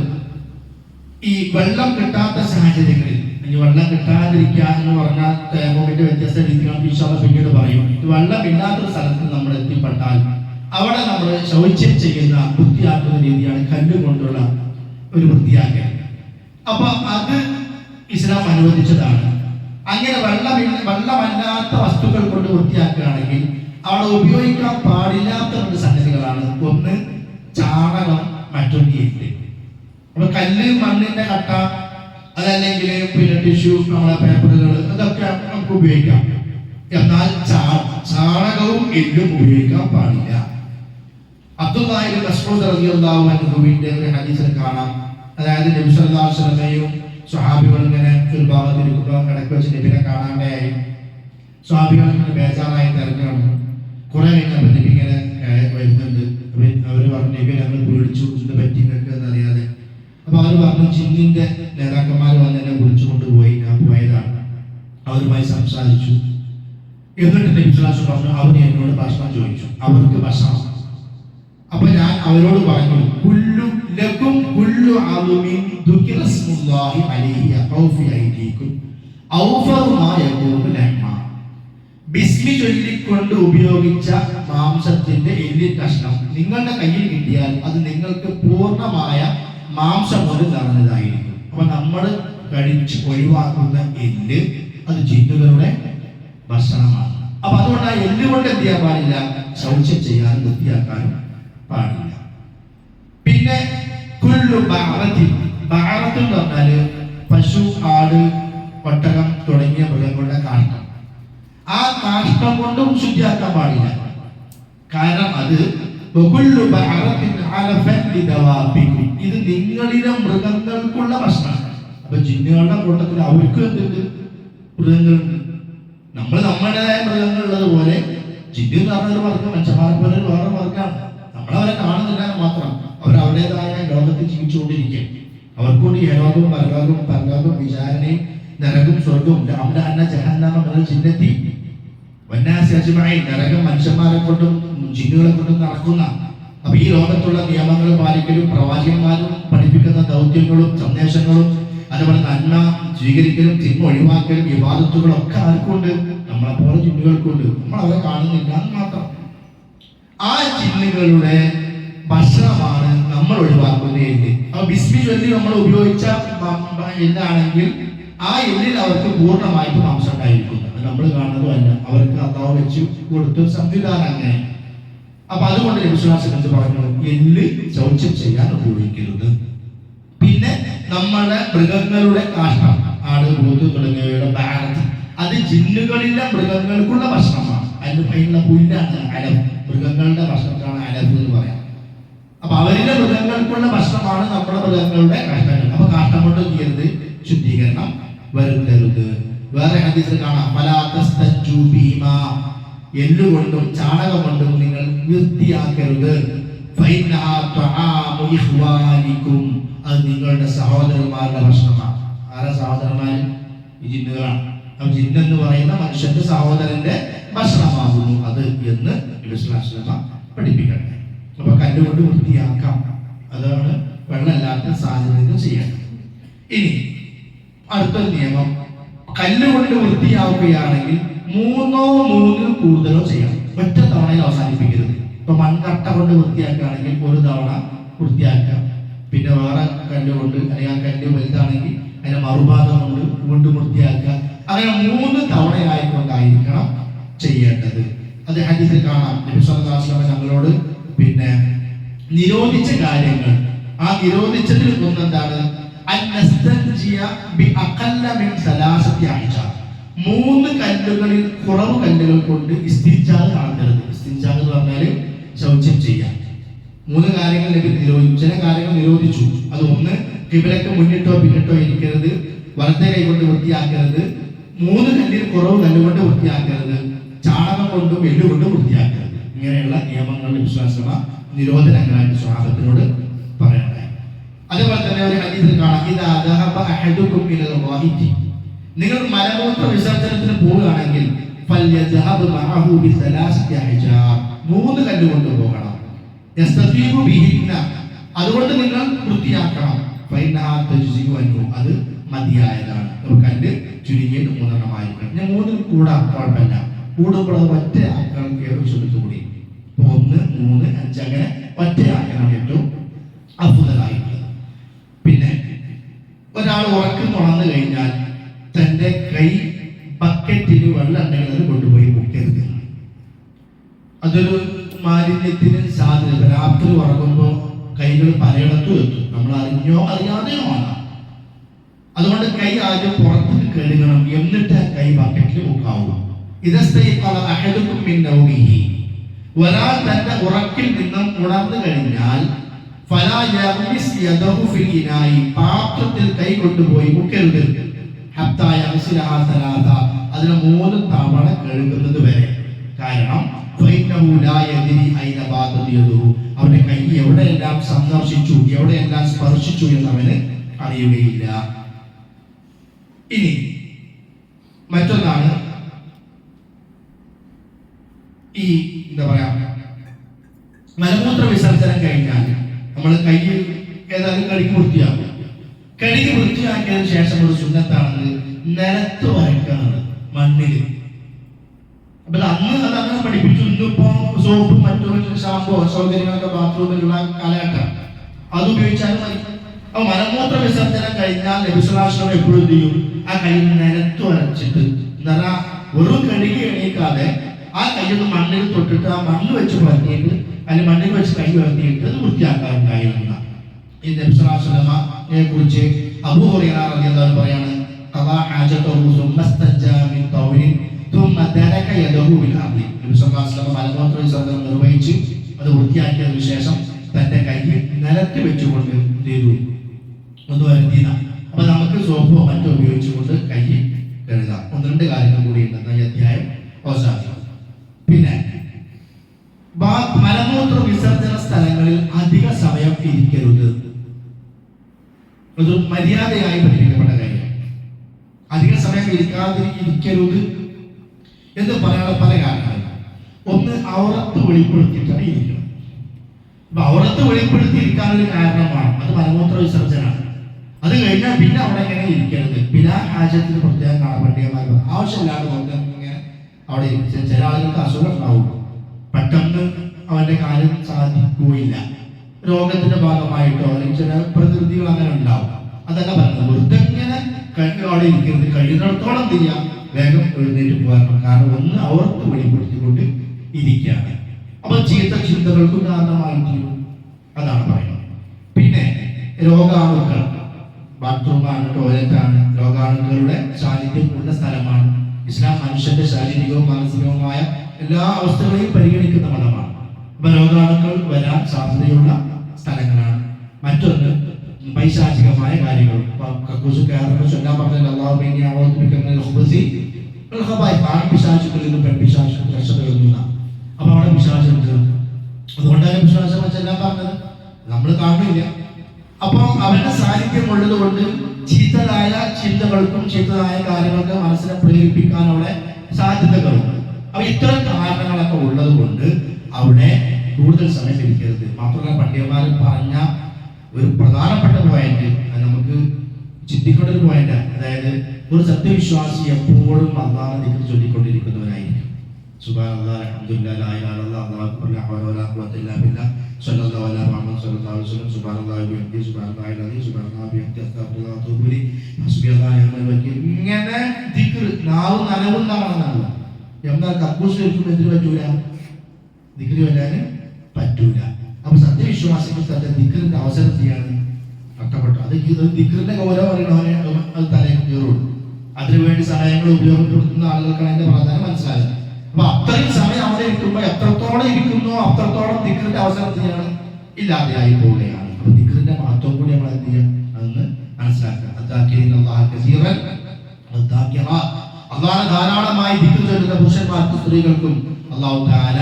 ഈ വെള്ളം കിട്ടാത്ത സാഹചര്യങ്ങളിൽ, വെള്ളം കിട്ടാതിരിക്കുക എന്ന് പറഞ്ഞാൽ തേമോമിന്റെ വ്യത്യസ്ത രീതികൾ പിന്നീട് പറയും. വെള്ളം ഇല്ലാത്തൊരു സ്ഥലത്ത് നമ്മൾ എത്തിപ്പെട്ടാൽ അവിടെ നമ്മൾ ശൗച്യം ചെയ്യുന്ന വൃത്തിയാക്കുന്ന രീതിയാണ് കല്ലുകൊണ്ടുള്ള ഒരു വൃത്തിയാക്കൽ. അപ്പൊ അത് ഇസ്ലാം അനുവദിച്ചതാണ്. അങ്ങനെ വെള്ളമല്ലാത്ത വസ്തുക്കൾ കൊണ്ട് വൃത്തിയാക്കുകയാണെങ്കിൽ അവിടെ ഉപയോഗിക്കാൻ പാടില്ലാത്ത രണ്ട് സംഗതികളാണ്. ഒന്ന് ചാണകം, മറ്റൊന്ന് എല്ല്. അപ്പൊ കല്ല്, മണ്ണിന്റെ കട്ട, അതല്ലെങ്കിൽ പിന്നെ ടിഷ്യൂ, നമ്മളെ പേപ്പറുകൾ, ഇതൊക്കെ നമുക്ക് ഉപയോഗിക്കാം. എന്നാൽ ചാണകവും എല്ലും ഉപയോഗിക്കാൻ പാടില്ല. അബ്ദുല്ലാഹി ഇബ്നു മസ്ഊദ് റളിയല്ലാഹു അൻഹുവിന്റെ ഒരു ഹദീസിൽ കാണാം. അതായത് നബി സല്ലല്ലാഹു അലൈഹി വസല്ലമയും സ്വഹാബികൾ ഇങ്ങനെ ഒരു ഭാഗത്തിരിക്കുമ്പോൾ ഇടയ്ക്ക് വെച്ച് നബിനെ കാണാണ്ടായി. സ്വഹാബികൾ ഇങ്ങനെ ബേജാറായി തിരഞ്ഞു. കുറെ കഴിഞ്ഞപ്പോൾ നബി ഇങ്ങനെ വരുന്നുണ്ട്. അവർ പറഞ്ഞു, നബി ഞങ്ങൾ പേടിച്ചു, ഇത് പറ്റി എന്നറിയാതെ. അപ്പൊ അവർ പറഞ്ഞു, ജിന്നിന്റെ നേതാക്കന്മാർ വന്ന് എന്നെ വിളിച്ചു കൊണ്ടുപോയി, ഞാൻ പോയതാണ്. അവരുമായി സംസാരിച്ചു. എന്നിട്ട് നബി സല്ലല്ലാഹു അലൈഹി വസല്ലം പറഞ്ഞു, അവർ എന്നോട് ഭക്ഷണം ചോദിച്ചു, അവർക്ക് ഭക്ഷണം. അപ്പൊ ഞാൻ അവരോട് പറഞ്ഞു, ബിസ്മി ചൊല്ലിക്കൊണ്ട് ഉപയോഗിച്ച മാംസത്തിന്റെ എല്ലിൻ കഷ്ണം നിങ്ങളുടെ കയ്യിൽ കിട്ടിയാൽ അത് നിങ്ങൾക്ക് പൂർണ്ണമായ മാംസം കൊണ്ട് നിറഞ്ഞതായിരിക്കും. അപ്പൊ നമ്മൾ കഴിച്ച് ഒഴിവാക്കുന്ന എല്ല് അത് ജിന്നുകളുടെ ഭക്ഷണമാണ്. അപ്പൊ അതുകൊണ്ട് ആ എല്ല് കൊണ്ട് എന്ത് ചെയ്യാൻ പാടില്ല? ശൗചം ചെയ്യാനും വൃത്തിയാക്കാനും പാടില്ല. പിന്നെ കുല്ലു ബഅറത്തി, ബഅറത്ത് എന്ന് പറഞ്ഞാല് പശു, ആട്, ഒട്ടകം തുടങ്ങിയ മൃഗങ്ങളുടെ കാഷ്ടം. ആ കാഷ്ടം കൊണ്ടും ശുദ്ധിയാക്കാൻ പാടില്ല. കാരണം അത് ഇത് നിങ്ങളിലെ മൃഗങ്ങൾക്കുള്ള ഭക്ഷണമാണ്. അപ്പൊ ജിന്നുകളുടെ കൂട്ടത്തിൽ അവർക്ക് എന്തുണ്ട്? മൃഗങ്ങളുണ്ട്. നമ്മുടേതായ മൃഗങ്ങൾ ഉള്ളത് പോലെ ജിന്നു എന്ന് പറഞ്ഞൊരു വർഗം മനുഷ്യന്മാരെ പോലെ വേറെ വർഗമാണ്. നമ്മളവരെ കാണുന്നില്ല മാത്രം. അവർ അവരുടേതായ ലോകത്തിൽ ജീവിച്ചുകൊണ്ടിരിക്കുക. അവർക്കൊണ്ട് യലോകവും പരലോകവും പരലോകവും വിചാരണയും നരകവും സ്വർഗവും ചിഹ്നത്തി നരകം മനുഷ്യന്മാരെ കൊണ്ടും ജിന്നുകളെ കൊണ്ടും നടക്കുന്ന. അപ്പൊ ഈ ലോകത്തുള്ള നിയമങ്ങൾ പാലിക്കലും പ്രവാചകന്മാരും പഠിപ്പിക്കുന്ന ദൗത്യങ്ങളും സന്ദേശങ്ങളും അതുപോലെ നന്മ സ്വീകരിക്കലും തിന്മ ഒഴിവാക്കലും വിവാദത്തുകളും ഒക്കെ ആർക്കുണ്ട്? നമ്മളെ പോലെ ജിന്നുകൾക്കുണ്ട്. നമ്മൾ അവരെ കാണുന്നില്ല എന്ന് മാത്രം. ആ ജിന്നുകളുടെ ഭക്ഷണമാണ് നമ്മൾ ഒഴിവാക്കുന്ന എല്ല്. അപ്പൊ ബിസ്മി ചൊല്ലി നമ്മൾ ഉപയോഗിച്ച എല്ലാണെങ്കിൽ ആ എല്ലിൽ അവർക്ക് പൂർണ്ണമായിട്ട് മാംസം ഉണ്ടായിരിക്കും. നമ്മൾ കാണുന്നതുമല്ല, അവർക്ക് അള്ളാഹു വെച്ച് കൊടുത്ത സംവിധാനം അങ്ങനെ. അപ്പൊ അതുകൊണ്ട് വിശ്വാസം പറഞ്ഞു എല്ല് ശൗചം ചെയ്യാൻ ഉപയോഗിക്കരുത്. പിന്നെ നമ്മുടെ മൃഗങ്ങളുടെ കാഷ്ടം, ആട്, പോത്ത് തുടങ്ങിയവയുടെ ഭാരത്, അത് ജിന്നുകളിലെ മൃഗങ്ങൾക്കുള്ള ഭക്ഷണമാണ്. അതിന് പൈനുള്ള പുല്ലാണ് അലഫ്. മൃഗങ്ങളുടെ ഭക്ഷണത്തിലാണ് അലഫ് എന്ന് പറയാം. അപ്പൊ അവരിലെ മൃഗങ്ങൾക്കുള്ള ഭക്ഷണമാണ് നമ്മുടെ മൃഗങ്ങളുടെ കാഷ്ടങ്ങൾ. അപ്പൊ കാഷ്ടം കൊണ്ട് ചെയ്യരുത്, ശുദ്ധീകരണം വരുത്തരുത്. വേറെ ഹദീസിൽ കാണാം എല്ലുകൊണ്ടും ചാണകം കൊണ്ടും നിങ്ങൾ വൃത്തിയാക്കരുത്. അത് നിങ്ങളുടെ സഹോദരന്മാരുടെ ഭക്ഷണമാണ്. ആരാ സഹോദരന്മാർ? ഈ ജിന്നുകളാണ്. അപ്പൊ ജിന്നെന്ന് പറയുന്ന മനുഷ്യന്റെ സഹോദരന്റെ ഭക്ഷണമാകുന്നു അത് എന്ന് പഠിപ്പിക്കട്ടെ. അപ്പൊ കല്ലുകൊണ്ട് വൃത്തിയാക്കാം. അതാണ് വെള്ളമില്ലാത്ത സാഹചര്യത്തിൽ ചെയ്യേണ്ടത്. ഇനി അടുത്തൊരു നിയമം, കല്ലുകൊണ്ട് വൃത്തിയാവുകയാണെങ്കിൽ 3 കൂടുതലോ ചെയ്യണം. ഒറ്റ തവണയിൽ അവസാനിപ്പിക്കരുത്. ഇപ്പൊ മൺകട്ട കൊണ്ട് വൃത്തിയാക്കുകയാണെങ്കിൽ 1 തവണ വൃത്തിയാക്കാം. പിന്നെ വേറെ കല്ലുകൊണ്ട്, അല്ലെങ്കിൽ ആ കല്ല് വലുതാണെങ്കിൽ അതിന്റെ മറുഭാഗം കൊണ്ട് വീണ്ടും വൃത്തിയാക്കുക. അങ്ങനെ 3 തവണയായിക്കൊണ്ടായിരിക്കണം ചെയ്യേണ്ടത്. അത് ഹദീസിൽ കാണാം. നബി സല്ലല്ലാഹു അലൈഹി വസല്ലം ഞങ്ങളോട് പിന്നെ നിരോധിച്ച കാര്യങ്ങൾ, ആ നിരോധിച്ചതിൽ ഒന്നെന്താണ്? 3 കല്ലുകളിൽ കുറവ് കല്ലുകൾ കൊണ്ട് ഇസ്തിൻജാ നടത്തരുത്. ഇസ്തിൻജാ എന്ന് പറഞ്ഞാൽ ശൗചം ചെയ്യാം. 3 കാര്യങ്ങൾ നിരോധിച്ചു. ചില കാര്യങ്ങൾ നിരോധിച്ചു. അത് ഒന്ന്, കിബിലക്ക് മുന്നിട്ടോ പിന്നിട്ടോ ഇരിക്കരുത്. വലത്തെ കൈ കൊണ്ട് വൃത്തിയാക്കരുത്. 3 കല്ലിൽ കുറവ് കല്ലുകൊണ്ട് വൃത്തിയാക്കരുത്. ചാണകം കൊണ്ടും എല്ലുകൊണ്ടും വൃത്തിയാക്കരുത്. ഇങ്ങനെയുള്ള നിയമങ്ങളുടെ വിശ്വാസ നിരോധനങ്ങളായിട്ട് സ്വഹാബത്തിനോട് പറയണ്ടേ. അതേപോലെ തന്നെ ഒരു ഹദീസിൽ കാണാം, നിങ്ങൾ മലമൂത്ര വിസർജനത്തിന് പോവുകയാണെങ്കിൽ 3 കല്ല് കൊണ്ടുപോകണം. അതുകൊണ്ട് നിങ്ങൾ വൃത്തിയാക്കണം. അത് മതിയായതാണ്. കല്ല് ചുരുങ്ങിയത് 3 എണ്ണമായിരിക്കണം. ഞാൻ 3 കൂടാൻ കുഴപ്പമില്ല. കൂടുമ്പോൾ ഒറ്റ ആക്കണം. കൂടി 1, 3, 5 അങ്ങനെ ഒറ്റ ആക്കണം ഏറ്റവും അത്ഭുതമായിട്ടുള്ളത്. പിന്നെ ഒരാൾ ഉറക്കം തുറന്നു കഴിഞ്ഞാൽ തന്റെ കൈ ബക്കറ്റിൽ വെള്ളം ഉണ്ടെങ്കിൽ അത് കൊണ്ടുപോയി മുക്കരുത്. അതൊരു മാലിന്യത്തിന് സാധ്യത. രാത്രി ഉറങ്ങുമ്പോൾ കൈകൾ പലയിടത്തും എത്തും. നമ്മൾ അറിഞ്ഞോ അറിയാതെയോ ആകാം. അതുകൊണ്ട് കൈ ആദ്യം പുറത്തേക്ക് കഴുകണം. എന്നിട്ട് കൈ ബക്കറ്റിൽ മുക്കാവൂ. ഒരാൾ തന്റെ ഉറക്കിൽ നിന്നും ഉണർന്നു കഴിഞ്ഞാൽ പാത്രത്തിൽ കൈ കൊണ്ടുപോയി മുക്കരുത്. അതിന് 3 തവണ കഴുകുന്നത് വരെ. കാരണം അവന്റെ കൈ എവിടെയെല്ലാം സന്ദർശിച്ചു, എവിടെയെല്ലാം സ്പർശിച്ചു എന്നവന് അറിയുകയില്ല. ഇനി മറ്റൊന്നാണ് ഈ എന്താ പറയാ, മലമൂത്ര വിസർജനം കഴിഞ്ഞാൽ നമ്മൾ കൈ ഏതായാലും കഴുകി വൃത്തിയാക്കും. കഴുകി വൃത്തിയാക്കിയതിനു ശേഷം ഒരു സുന്നത്താണെന്ന് നിലത്ത് വരയ്ക്കുന്നത്. മണ്ണിൽ അപ്പൊ അന്ന് അത് അങ്ങനെ പഠിപ്പിച്ചു. ഇന്നിപ്പോ സോപ്പും മറ്റും ഷാമ്പോ സൗകര്യങ്ങളൊക്കെ ബാത്റൂമിലുള്ള കാലഘട്ടം, അത് ഉപയോഗിച്ചാലും മതി. അപ്പൊ മലമൂത്ര വിസർജനം കഴിഞ്ഞാൽ നബി സ്വല്ലല്ലാഹു അലൈഹി വസല്ലം എപ്പോഴും ചെയ്യും, ആ കൈ നിലത്ത് വരച്ചിട്ട് എന്നാ വെറും കഴുകി എണീക്കാതെ ആ കൈയൊന്ന് മണ്ണിൽ തൊട്ടിട്ട് ആ മണ്ണ് വെച്ച് പുരട്ടിയിട്ട് അല്ലെങ്കിൽ മണ്ണിൽ വെച്ച് കൈ പുരട്ടിയിട്ട് അത് വൃത്തിയാക്കാറുണ്ടായിരുന്ന ഈ നബി സ്വല്ലല്ലാഹു അലൈഹി വസല്ലമയെ കുറിച്ച് അബൂ ഹുറൈറ റളിയല്ലാഹു അൻഹു പറയാണ്, ഖദാ ഹാജതഹു സുമ്മ ഇസ്തജാ മിൻ തൗരിൻ തുമ്മ ദരക യദഹു ബിൽ അർളി. നബി സ്വല്ലല്ലാഹു അലൈഹി വസല്ലം മലമൂത്ര വിസർജനം നിർവഹിച്ച് അത് വൃത്തിയാക്കിയതിനു ശേഷം തന്റെ കൈ നിലത്ത് വെച്ചുകൊണ്ട് ചെയ്തു ഒന്ന് വരുത്തിയത. അപ്പൊ നമുക്ക് സോപ്പോ മറ്റോ ഉപയോഗിച്ചുകൊണ്ട് കൈ കഴുകാം. ഒന്ന് രണ്ട് കാര്യങ്ങൾ കൂടി ഉണ്ടെന്ന് ഈ അധ്യായം അവസാനിക്കും. പിന്നെ മലമൂത്ര വിസർജന സ്ഥലങ്ങളിൽ അധിക സമയം ഇരിക്കരുത്. ഒരു മര്യാദയായി പഠിപ്പിക്കപ്പെട്ട കാര്യം. അധിക സമയം ഇരിക്കരുത് എന്ന് പറയാനുള്ള പല കാരണങ്ങൾ. ഒന്ന്, ഔറത്ത് വെളിപ്പെടുത്തിയിട്ടാണ് ഇരിക്കുന്നത്. അപ്പൊ ഔറത്ത് വെളിപ്പെടുത്തിയിരിക്കാനൊരു കാരണമാണ്, അത് മലമൂത്ര വിസർജനമാണ്. അത് കഴിഞ്ഞാൽ പിന്നെ അവിടെ എങ്ങനെ ഇരിക്കരുത്, പിന്നെ ഹാജത്തിന് പ്രത്യേകം കാണപ്പെട്ടിയമാർ ആവശ്യമില്ലാതെ കൊണ്ട് ഇങ്ങനെ അവിടെ ഇരിക്കുക. ചില ആളുകൾക്ക് അസുഖം ഉണ്ടാവും, പെട്ടെന്ന് അവന്റെ കാര്യം സാധിക്കുകയില്ല, രോഗത്തിന്റെ ഭാഗമായിട്ടോ അല്ലെങ്കിൽ ചില പ്രകൃതികൾ അങ്ങനെ ഉണ്ടാവും. അതൊക്കെ പറയുന്നത് വെറുതെ ഇങ്ങനെ അവിടെ ഇരിക്കരുത്. കഴിയുന്നിടത്തോളം ചെയ്യാം, വേഗം എഴുന്നേറ്റ് പോകാറുണ്ട്. കാരണം ഒന്ന് അവർക്ക് വെളിപ്പെടുത്തിക്കൊണ്ട് ഇരിക്കുകയാണ്. അപ്പൊ ചീത്ത ചിന്തകൾക്കും കാരണമായി തീരും. അതാണ് പറയുന്നത്. പിന്നെ രോഗാണുക്കൾ, ബാത്റൂമാണ്, ടോയ്ലറ്റാണ്, രോഗാണുക്കളുടെ സാന്നിധ്യം ഉള്ള സ്ഥലമാണ്. ഇസ്ലാം മനുഷ്യന്റെ ശാരീരികവും മാനസികവുമായ എല്ലാ അവസ്ഥകളെയും പരിഗണിക്കുന്ന മതമാണ്. അപ്പൊ രോഗാണുക്കൾ വരാൻ സാധ്യതയുള്ള സ്ഥലങ്ങളാണ്. മറ്റൊന്ന് പൈശാചികമായ കാര്യങ്ങൾ. ചൊല്ലാൻ പറഞ്ഞാൽ പിശാചുക്കളിൽ നിന്ന് പെൺപിശാചു രക്ഷപ്പെടുന്ന. അപ്പൊ അവിടെ പിശാചുണ്ട്, അതുകൊണ്ടാണ് പിശാചം ചെല്ലാൻ പറഞ്ഞത്, നമ്മൾ കാണില്ല. അപ്പൊ അവന്റെ സാന്നിധ്യം ഉള്ളത് കൊണ്ട് ചീത്തതായ ചിന്തകൾക്കും ചീത്തതായ കാര്യങ്ങൾക്ക് മനസ്സിനെ പ്രേരിപ്പിക്കാൻ അവിടെ സാധ്യതകളുണ്ട്. അപ്പൊ ഇത്തരം കാരണങ്ങളൊക്കെ ഉള്ളത് കൊണ്ട് അവിടെ കൂടുതൽ സമയം ഇരിക്കരുത്. മാത്രമല്ല പണ്ഡിതന്മാർ പറഞ്ഞ ഒരു പ്രധാനപ്പെട്ട പോയിന്റ്, നമുക്ക് ചിന്തിക്കേണ്ട ഒരു പോയിന്റ്, അതായത് ഒരു സത്യവിശ്വാസി എപ്പോഴും അല്ലാഹുവിനെ ദിക്ർ ചൊല്ലിക്കൊണ്ടിരിക്കുന്നവരായിരിക്കും. സുബ്ഹാനല്ലാഹ്, അൽഹംദുലില്ലാഹ്, ലാ ഇലാഹ ഇല്ലല്ലാഹ്, അല്ലാഹു അക്ബർ, ലാ ഹൗല വലാ ഖുവത ഇല്ലാ ബില്ലാഹ്, സ്വല്ലല്ലാഹു അലാ മുഹമ്മദ് സ്വല്ലല്ലാഹു അലൈഹി വസല്ലം, സുബ്ഹാനല്ലാഹി വബിഹംദിഹി, സുബ്ഹാനല്ലാഹി അലീം, സുബ്ഹാനല്ലാഹി വബിഹംദിഹി, അസ്തഗ്ഫിറുല്ലാഹ് വഅതൂബു ഇലൈഹി, ഹസ്ബിയല്ലാഹു വനിഅമൽ വകീൽ. ഇങ്ങനെ ദിക്ർ നാവും നനവും കാണുന്നതാണ്. എന്നാൽ കക്കൂസ് എടുക്കുമ്പോൾ എന്തിനു പറ്റൂല? ദിക്ർ ചൊല്ലാൻ പറ്റൂല. അപ്പൊ സത്യവിശ്വാസികൾ തന്റെ ദിക്റിന്റെ അവസരം ചെയ്യാണ് നഷ്ടപ്പെട്ടു. അത് ദിക്റിന്റെ ഗൗരവം അറിയണവനെ അത് തലയിൽ കയറുള്ളൂ. അതിനുവേണ്ടി സമയങ്ങൾ ഉപയോഗപ്പെടുത്തുന്ന ആളുകൾക്കാണ് അതിന്റെ പ്രാധാന്യം മനസ്സിലായത്. അപ്പൊ അത്രയും സമയം അവിടെ ഇരിക്കുമ്പോൾ എത്രത്തോളം ഇരിക്കുന്നോ അത്രത്തോളം ദിക്റിന്റെ അവസരം ചെയ്യാണ് ഇല്ലാതെയായി പോവുകയാണ്. അപ്പൊ ദിക്റിന്റെ മഹത്വം കൂടി നമ്മൾ എന്ത് ചെയ്യാം അതൊന്ന് മനസ്സിലാക്കുക. അള്ളാഹ് ധാരാളമായി ദിക്ർ ചൊല്ലുന്ന പുരുഷന്മാർക്കും സ്ത്രീകൾക്കും അള്ളാഹു തആല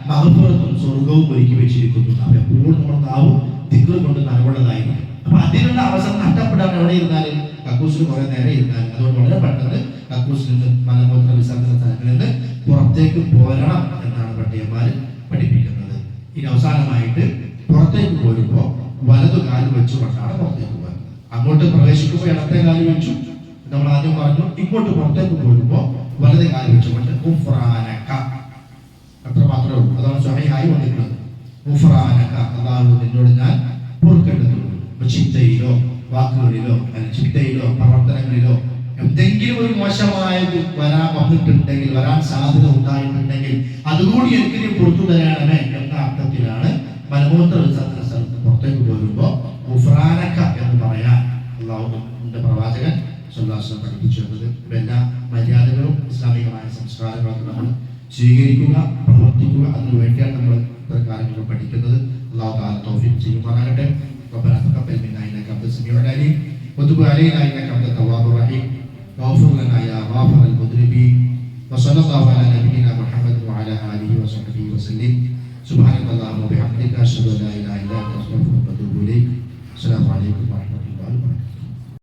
മഗ്ഫിറത്തും സ്വർഗ്ഗവും ഒരുക്കി വെച്ചിരിക്കുന്നു. അപ്പൊ എപ്പോഴും നമ്മുടെ നാവും ദിക്ർ കൊണ്ട് നനവുള്ളതായിരിക്കും. അപ്പൊ അതിനുള്ള അവസരം നഷ്ടപ്പെടാൻ എവിടെ ഇരുന്നാലും കക്കൂസിൽ കുറെ നേരം ഇരുന്നാൽ അതുകൊണ്ട് വളരെ പെട്ടെന്ന് കക്കൂസിൽ നിന്ന് മലമൂത്ര വിസർജന സ്ഥലങ്ങളിൽ നിന്ന് പുറത്തേക്ക് പോരണം എന്നാണ് പണ്ഡിതന്മാർ പഠിപ്പിക്കുന്നത്. ഇനി അവസാനമായിട്ട് പുറത്തേക്ക് പോരുമ്പോൾ വലതു കാല് വെച്ചുകൊണ്ടാണ് പുറത്തേക്ക് പോകുന്നത്. അങ്ങോട്ട് പ്രവേശിക്കുമ്പോൾ ഇടത്തെ കാല് വെച്ചു, നമ്മൾ ആദ്യം പറഞ്ഞു. ഇങ്ങോട്ട് പുറത്തേക്ക് പോരുമ്പോൾ വലത് കാല് വെച്ചുകൊണ്ട് ഗുഫ്രാനക, അത്ര മാത്രമേ ഉള്ളൂ. അതാണ് സ്വഹീഹായി വന്നിട്ടുള്ളത്. ഗുഫ്രാനക, അല്ലാഹു നിന്നോട് ഞാൻ പൊറുക്കേണ്ടതുള്ളൂ. ചിന്തയിലോ വാക്കുകളിലോ ചിന്തയിലോ പ്രവർത്തനങ്ങളിലോ എന്തെങ്കിലും ഒരു മോശമായത് വന്നിട്ടുണ്ടെങ്കിൽ, വരാൻ സാധ്യത ഉണ്ടായിട്ടുണ്ടെങ്കിൽ അതുകൂടി എനിക്ക് നീ പുറത്തു തരണമേ എന്ന അർത്ഥത്തിലാണ് മലമൂത്ര വിസർജന സ്ഥലത്ത് പുറത്തേക്ക് പോരുമ്പോൾ ഗുഫ്രാനക എന്ന് പറയാൻ അല്ലാഹുവിന്റെ പ്രവാചകൻ സ്വല്ലല്ലാഹു അലൈഹി വസല്ലം പഠിപ്പിച്ചു തന്നത്. എല്ലാ മര്യാദകളും ഇസ്ലാമികമായ സംസ്കാരങ്ങളൊക്കെ നമ്മൾ സ്വീകരിക്കുക, പ്രവർത്തിക്കുക. അതിനു വേണ്ടിയാണ് നമ്മൾ ഇത്തരം കാര്യങ്ങൾ പഠിക്കുന്നത്. അല്ലാഹു തആല തൗഫീഖ് ചെയ്യുമാറാകട്ടെ. ربنا تقبل منا انك انت السميع العليم وتب علينا انك انت التواب الرحيم واغفر لنا يا غافر المذنبين وصلى الله على نبينا محمد وعلى اله وصحبه وسلم. سبحانك اللهم وبحمدك اشهد ان لا اله الا انت استغفرك واتوب اليك. السلام عليكم ورحمه الله وبركاته.